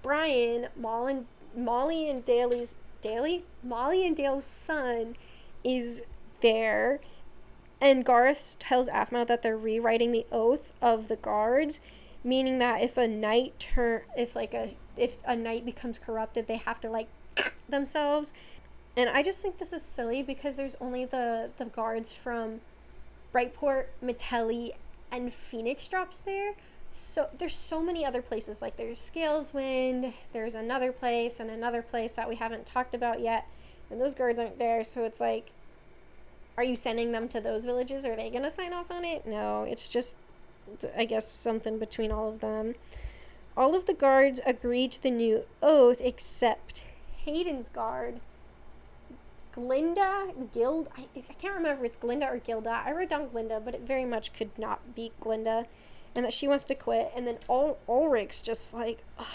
Brian, Molly and Dale's son is there, and Garth tells Aphmau that they're rewriting the oath of the guards, meaning that if a knight becomes corrupted, they have to like themselves. And I just think this is silly because there's only the guards from Brightport, Metelli, and Phoenix drops there. So there's so many other places, like there's Scaleswind, there's another place and another place that we haven't talked about yet, and those guards aren't there. So it's like, are you sending them to those villages? Are they gonna sign off on it? No, it's just, I guess, something between all of them. All of the guards agree to the new oath except Hayden's guard, I can't remember if it's Glinda or Gilda. I wrote down Glinda, but it very much could not be Glinda. And that she wants to quit. And then Ulrich's just like, ugh,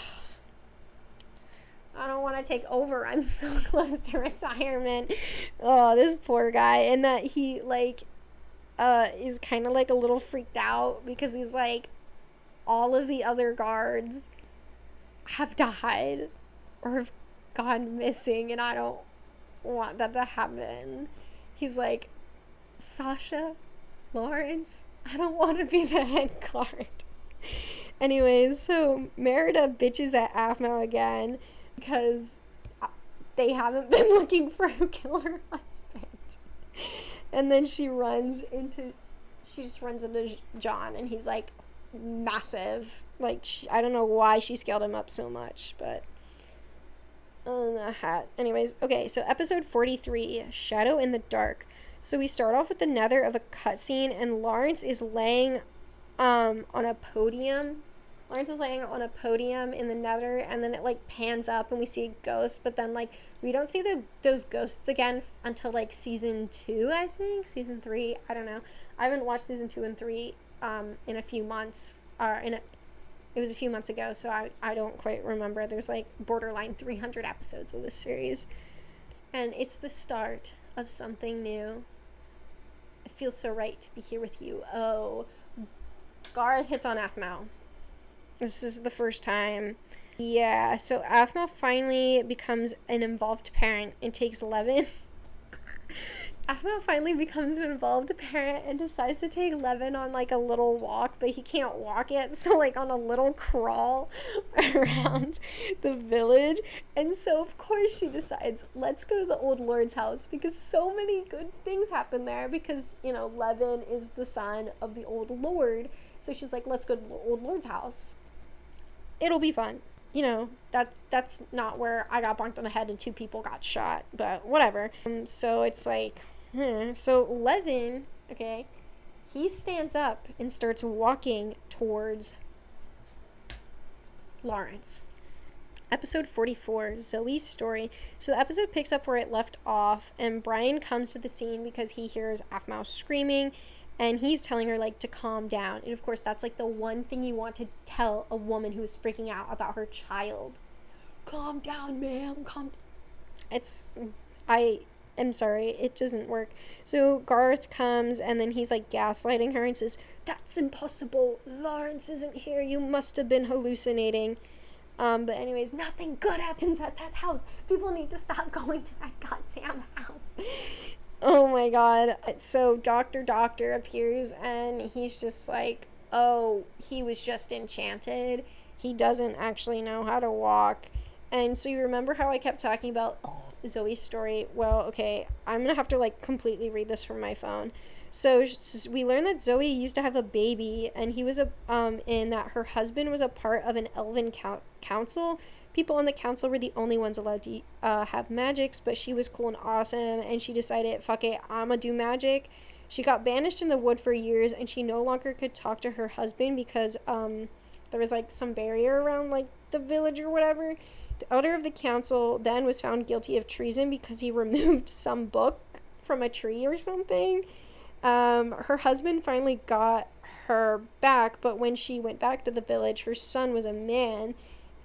I don't want to take over. I'm so close to retirement. Oh, this poor guy. And that he, like, is kind of, like, a little freaked out because he's like, all of the other guards have died or have gone missing, and I don't want that to happen. He's like, Sasha, Lawrence, I don't want to be the head guard. Anyways, so Merida bitches at Aphmau again because they haven't been looking for who killed her husband. And then she just runs into John, and he's like massive. Like, I don't know why she scaled him up so much, but the hat. Anyways, okay, so episode 43, Shadow in the Dark. So we start off with the nether of a cutscene, and Lawrence is laying on a podium. Lawrence is laying on a podium in the nether, and then it like pans up and we see a ghost, but then like we don't see those ghosts again until like season 2, I think. Season 3, I don't know. I haven't watched season 2 and 3 in a few months. It was a few months ago, so I don't quite remember. There's like borderline 300 episodes of this series. And it's the start of something new. It feels so right to be here with you. Oh, Garth hits on Aphmau. This is the first time. Yeah, so Aphmau finally becomes an involved parent and takes Levin. Aphmau finally becomes an involved parent and decides to take Levin on like a little walk, but he can't walk yet, so like on a little crawl around the village. And so of course she decides, let's go to the old lord's house, because so many good things happen there, because, you know, Levin is the son of the old lord. So she's like, let's go to the old lord's house. It'll be fun. You know, that's not where I got bonked on the head and 2 people got shot, but whatever. So it's like, So Levin, okay, he stands up and starts walking towards Lawrence. Episode 44, Zoe's story. So the episode picks up where it left off, and Brian comes to the scene because he hears Aphmau screaming, and he's telling her, like, to calm down. And, of course, that's, like, the one thing you want to tell a woman who's freaking out about her child. Calm down, ma'am. I'm sorry. It doesn't work. So Garth comes, and then he's, like, gaslighting her and says, that's impossible. Lawrence isn't here. You must have been hallucinating. But anyways, nothing good happens at that house. People need to stop going to that goddamn house. Oh my god. So Dr. Doctor appears, and he's just like, oh, he was just enchanted. He doesn't actually know how to walk. And so you remember how I kept talking about Zoe's story? Well, okay, I'm gonna have to like completely read this from my phone. So we learned that Zoe used to have a baby, and he was in that her husband was a part of an elven council. People on the council were the only ones allowed to have magics, but she was cool and awesome, and she decided, fuck it, I'ma do magic. She got banished in the wood for years, and she no longer could talk to her husband because there was like some barrier around like the village or whatever. The elder of the council then was found guilty of treason because he removed some book from a tree or something. Her husband finally got her back, but when she went back to the village, her son was a man,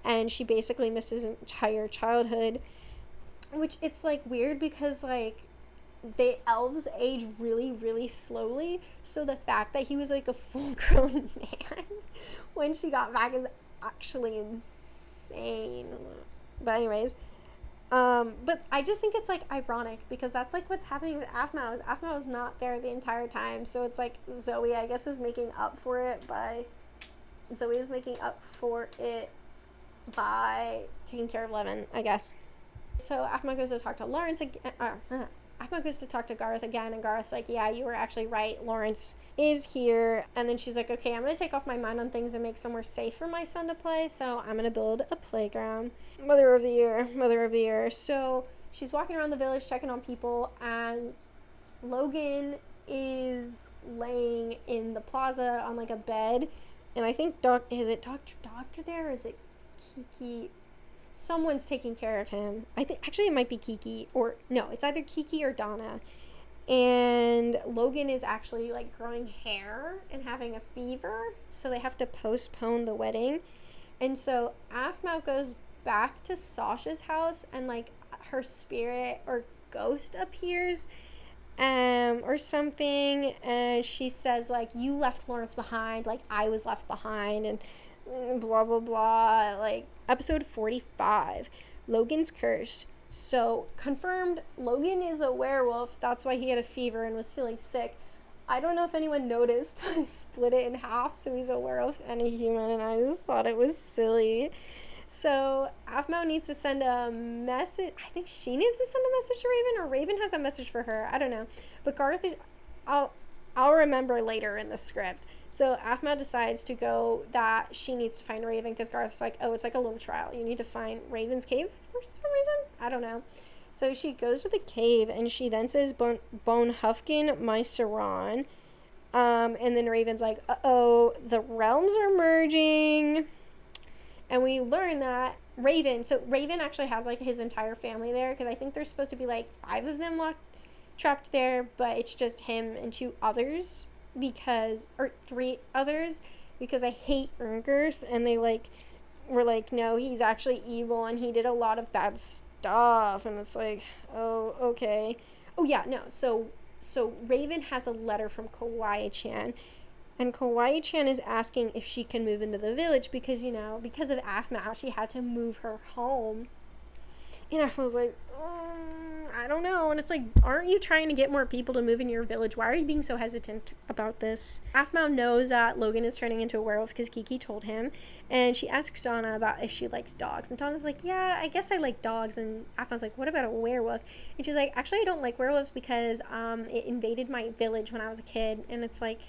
and she basically missed his entire childhood. Which, it's like weird because like the elves age really, really slowly. So the fact that he was like a full-grown man when she got back is actually insane. But anyways, but I just think it's like ironic because that's like what's happening with Aphmau. Is Aphmau is not there the entire time, so it's like Zoe, I guess, is making up for it by taking care of Levin, I guess. So Aphmau goes to talk to Lawrence again. Aphmau goes to talk to Garth again, and Garth's like, yeah, you were actually right. Lawrence is here. And then she's like, okay, I'm going to take off my mind on things and make somewhere safe for my son to play. So I'm going to build a playground. Mother of the year. So she's walking around the village checking on people, and Logan is laying in the plaza on like a bed. And I think, is it Dr. there, or is it Kiki? Someone's taking care of him. I think actually it might be Kiki, or no, it's either Kiki or Donna. And Logan is actually like growing hair and having a fever, so they have to postpone the wedding. And so Aphmau goes back to Sasha's house, and like her spirit or ghost appears or something, and she says like, you left Lawrence behind, like I was left behind, and blah blah blah. Like episode 45, Logan's curse. So confirmed, Logan is a werewolf. That's why he had a fever and was feeling sick. I don't know if anyone noticed, but I split it in half, so he's a werewolf and a human, and I just thought it was silly. So Aphmau needs to send a message. I think she needs to send a message to Raven, or Raven has a message for her. I don't know. But Garth is, I'll remember later in the script. So Aphmau decides to go that she needs to find Raven, because Garth's like, oh, it's like a little trial. You need to find Raven's cave for some reason. I don't know. So she goes to the cave, and she then says, Bone Hufkin, my Saran. And then Raven's like, uh-oh, the realms are merging. And we learn that Raven actually has like his entire family there, because I think there's supposed to be like 5 of them trapped there, but it's just him and 3 others, because I hate Ungirth, and they like were like, no, he's actually evil and he did a lot of bad stuff, and it's like, oh, okay. Oh yeah, no, so Raven has a letter from Kawaii-chan, and Kawaii-chan is asking if she can move into the village because, because of Aphmau, she had to move her home. And Aphmau was like, I don't know. And it's like, aren't you trying to get more people to move in your village? Why are you being so hesitant about this? Aphmau knows that Logan is turning into a werewolf because Kiki told him. And she asks Donna about if she likes dogs. And Donna's like, yeah, I guess I like dogs. And Aphmau's like, what about a werewolf? And she's like, actually, I don't like werewolves because it invaded my village when I was a kid. And it's like,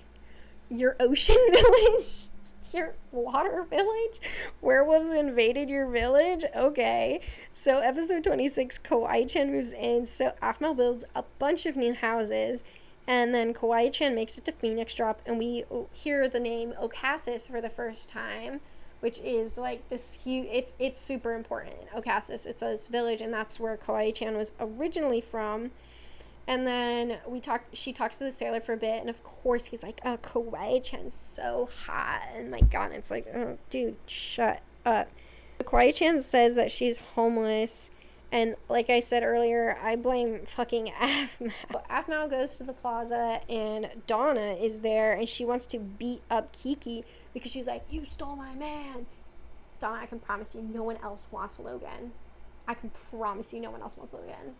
your ocean village? Your water village? Werewolves invaded your village? Okay. So episode 26, Kawaii-chan moves in. So Aphmau builds a bunch of new houses, and then Kawaii-chan makes it to Phoenix Drop, and we hear the name Ocassis for the first time, which is like this huge, it's super important. Ocassis, it's this village, and that's where Kawaii-chan was originally from. And then she talks to the sailor for a bit, and of course he's like, oh, Kawaii-chan's so hot. And my God, it's like, oh, dude, shut up. Kawaii-chan says that she's homeless, and like I said earlier, I blame fucking Aphmau. Aphmau goes to the plaza, and Donna is there, and she wants to beat up Kiki because she's like, you stole my man. Donna, I can promise you no one else wants Logan. I can promise you no one else wants Logan.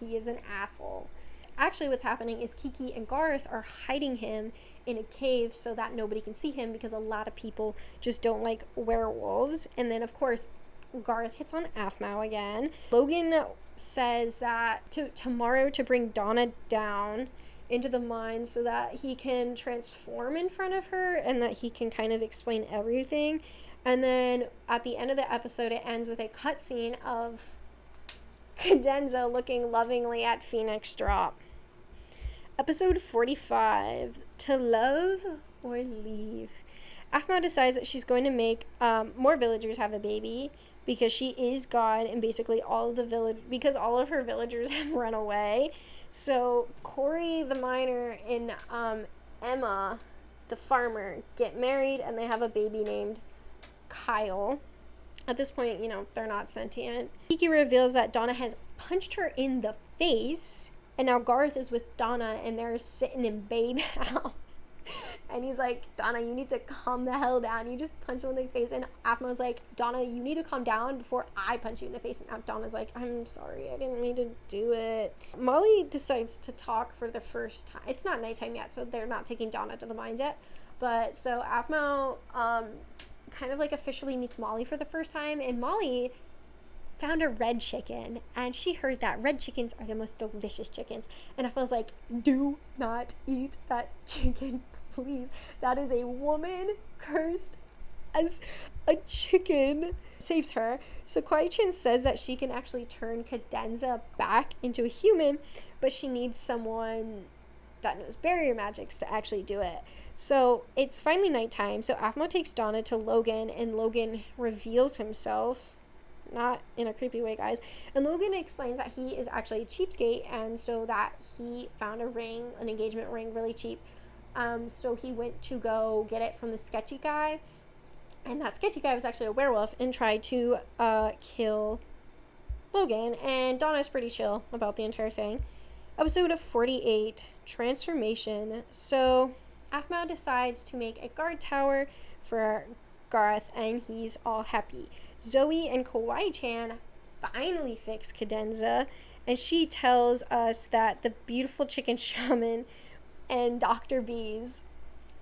He is an asshole. Actually, what's happening is Kiki and Garth are hiding him in a cave so that nobody can see him, because a lot of people just don't like werewolves. And then, of course, Garth hits on Aphmau again. Logan says that tomorrow to bring Donna down into the mine so that he can transform in front of her and that he can kind of explain everything. And then at the end of the episode, it ends with a cutscene of Cadenza looking lovingly at Phoenix Drop. Episode 45, To Love or Leave. Aphmau decides that she's going to make more villagers have a baby, because she is God, and basically because all of her villagers have run away. So Corey the miner and Emma the farmer get married, and they have a baby named Kyle. At this point, they're not sentient. Kiki reveals that Donna has punched her in the face, and now Garth is with Donna, and they're sitting in Babe House. And he's like, Donna, you need to calm the hell down. You just punched someone in the face. And Aphma's like, Donna, you need to calm down before I punch you in the face. And now Donna's like, I'm sorry, I didn't mean to do it. Molly decides to talk for the first time. It's not nighttime yet, so they're not taking Donna to the mines yet. But so Aphma kind of like officially meets Molly for the first time. And Molly found a red chicken, and she heard that red chickens are the most delicious chickens. And I was like, do not eat that chicken, please. That is a woman cursed as a chicken. Saves her. So Kwai-chan says that she can actually turn Cadenza back into a human, but she needs someone that knows barrier magics to actually do it. So it's finally nighttime, so Aphma takes Donna to Logan, and Logan reveals himself. Not in a creepy way, guys. And Logan explains that he is actually a cheapskate, and so that he found a ring, an engagement ring, really cheap. So he went to go get it from the sketchy guy, and that sketchy guy was actually a werewolf and tried to kill Logan. And Donna's pretty chill about the entire thing. Episode 48, Transformation. So Aphma decides to make a guard tower for Garth, and he's all happy. Zoe and Kawaii-chan finally fix Cadenza, and she tells us that the beautiful chicken shaman and Dr. Bees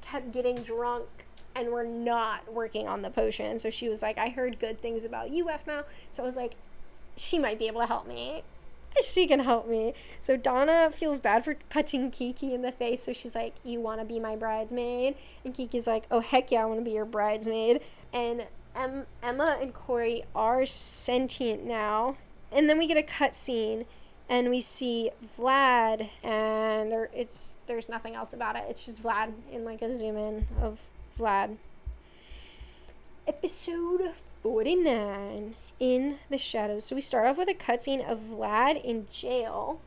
kept getting drunk and were not working on the potion. So she was like, I heard good things about you, Aphma. So I was like, she might be able to help me. She can help me. So Donna feels bad for punching Kiki in the face, so she's like, you want to be my bridesmaid? And Kiki's like, oh heck yeah, I want to be your bridesmaid. And Emma and Corey are sentient now. And then we get a cutscene, and we see Vlad, and there's nothing else about it. It's just Vlad in like a zoom in of Vlad. Episode 49, In the Shadows. So we start off with a cutscene of Vlad in jail,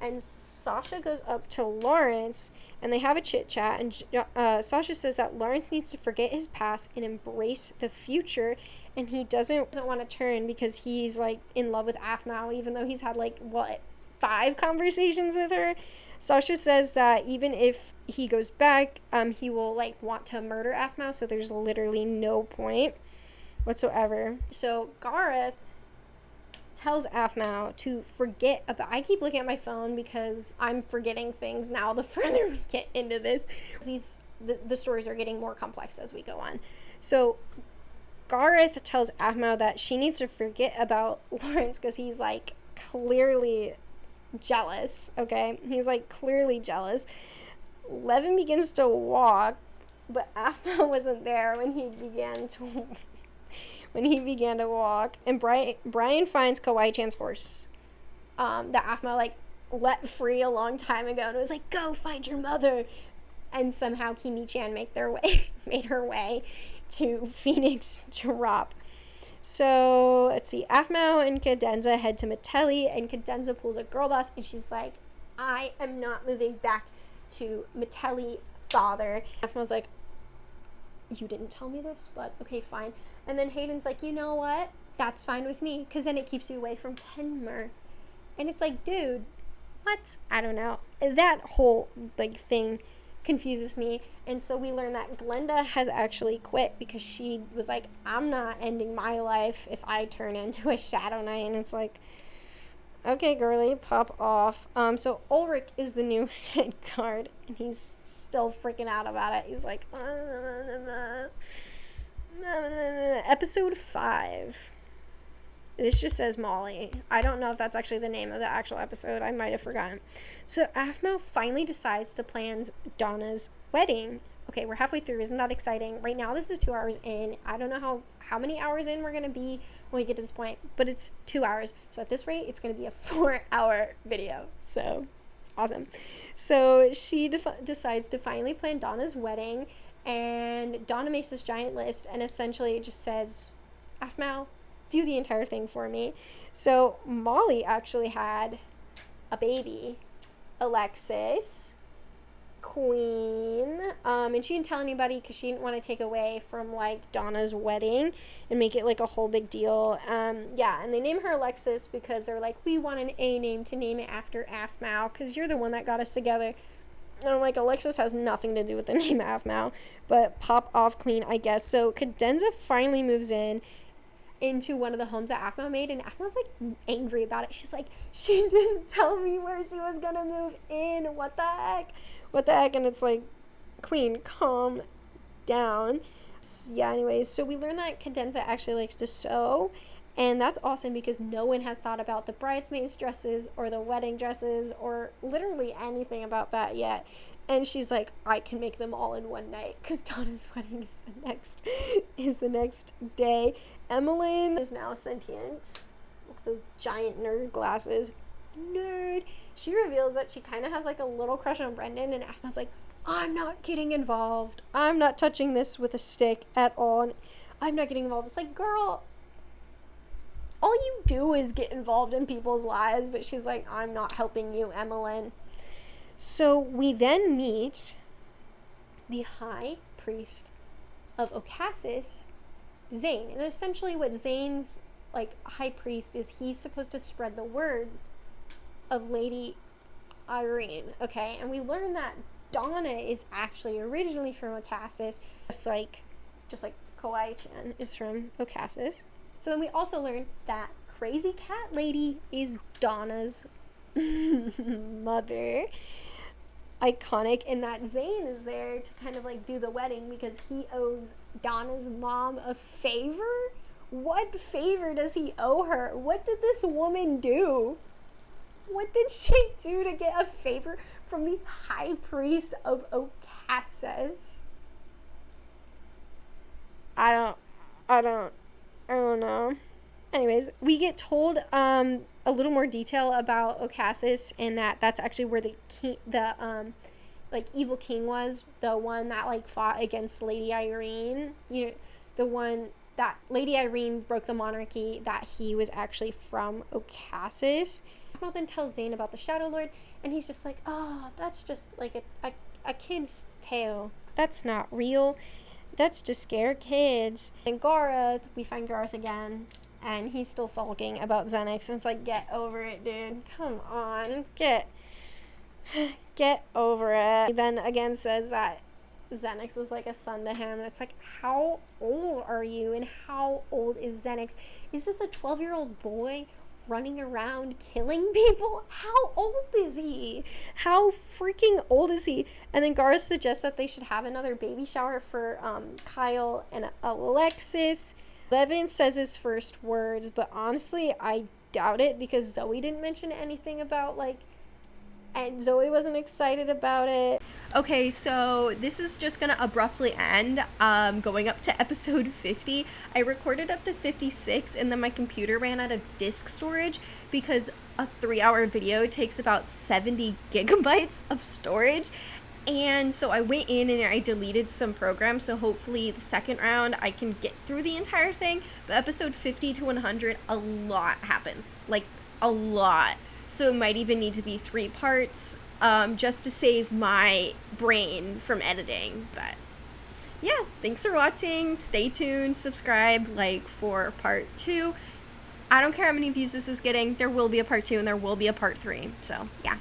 and Sasha goes up to Lawrence, and they have a chit chat, and Sasha says that Lawrence needs to forget his past and embrace the future, and he doesn't want to turn because he's like in love with Aphma, even though he's had like 5 conversations with her. Sasha says that even if he goes back, he will like want to murder Aphma, so there's literally no point whatsoever. So Gareth tells Aphma to forget about... I keep looking at my phone because I'm forgetting things now the further we get into this. The stories are getting more complex as we go on. So Gareth tells Aphma that she needs to forget about Lawrence because he's like clearly jealous, okay? He's like clearly jealous. Levin begins to walk, but Aphma wasn't there when he began to walk, and Brian finds Kawaii-chan's horse that Aphma like let free a long time ago, and it was like, go find your mother. And somehow Kimi-chan made her way to Phoenix Drop. So let's see, Aphma and Cadenza head to Metelli, and Cadenza pulls a girl boss, and she's like, I am not moving back to Metelli, father. Aphma's like, you didn't tell me this, but okay, fine. And then Hayden's like, you know what? That's fine with me, because then it keeps you away from Kenmer. And it's like, dude, what? I don't know. That whole like thing confuses me. And so we learn that Glenda has actually quit because she was like, I'm not ending my life if I turn into a Shadow Knight. And it's like, okay, girly, pop off. So Ulrich is the new head guard, and he's still freaking out about it. He's like, Episode 5. This just says Molly. I don't know if that's actually the name of the actual episode. I might have forgotten. So Aphma finally decides to plan Donna's wedding. Okay, we're halfway through. Isn't that exciting? Right now, this is 2 hours in. I don't know how many hours in we're going to be when we get to this point, but it's 2 hours. So at this rate, it's going to be a 4-hour video. So awesome. So she decides to finally plan Donna's wedding, and Donna makes this giant list, and essentially it just says, Aphma, do the entire thing for me. So Molly actually had a baby, Alexis, Queen, and she didn't tell anybody because she didn't want to take away from like Donna's wedding and make it like a whole big deal. Yeah, and they named her Alexis because they're like, we want an A name to name it after Aphmau because you're the one that got us together. And I'm like, Alexis has nothing to do with the name Aphmau, but pop off Queen, I guess. So Cadenza finally moves into one of the homes that Aphmau made, and Aphmau's like angry about it. She's like, she didn't tell me where she was gonna move in. What the heck? And it's like, Queen, calm down. Yeah, anyways, so we learned that Cadenza actually likes to sew, and that's awesome because no one has thought about the bridesmaids dresses or the wedding dresses or literally anything about that yet. And she's like, I can make them all in one night because Donna's wedding is the next day. Emmeline is now sentient with those giant nerd glasses. Nerd. She reveals that she kind of has like a little crush on Brendan, and Aphmau's like, I'm not getting involved. I'm not touching this with a stick at all. And I'm not getting involved. It's like, girl, all you do is get involved in people's lives. But she's like, I'm not helping you, Emmeline. So we then meet the high priest of Ocassis, Zane. And essentially what Zane's like high priest is, he's supposed to spread the word of Lady Irene, okay? And we learn that Donna is actually originally from Ocassis, just like Kawhi-chan is from Ocassis. So then we also learn that crazy cat lady is Donna's mother. Iconic. And that Zane is there to kind of like do the wedding because he owes Donna's mom a favor. What favor does he owe her? What did this woman do? What did she do to get a favor from the high priest of Ocassis? I don't know. Anyways, we get told a little more detail about Ocassis, and that's actually where the king, like evil king was, the one that like fought against Lady Irene. You know, the one that Lady Irene broke the monarchy. That he was actually from Ocassis. Aphmau then tells Zane about the Shadow Lord, and he's just like, oh, that's just like a kid's tale. That's not real. That's to scare kids. And Gareth, we find Gareth again, and he's still sulking about Xenix, and it's like, get over it, dude. Come on, get over it. He then again says that Xenix was like a son to him, and it's like, how old are you, and how old is Xenix? Is this a 12-year-old boy running around killing people? How old is he? How freaking old is he? And then Garth suggests that they should have another baby shower for Kyle and Alexis. Levin says his first words, but honestly I doubt it because Zoe didn't mention anything about and Zoe wasn't excited about it. Okay, so this is just gonna abruptly end, going up to episode 50. I recorded up to 56, and then my computer ran out of disk storage because a 3-hour video takes about 70 gigabytes of storage. And so I went in and I deleted some programs, so hopefully the second round I can get through the entire thing. But episode 50 to 100, a lot happens, like a lot. So it might even need to be 3 parts, just to save my brain from editing. But yeah, thanks for watching. Stay tuned, subscribe, for part 2. I don't care how many views this is getting. There will be a part 2 and there will be a part 3. So yeah.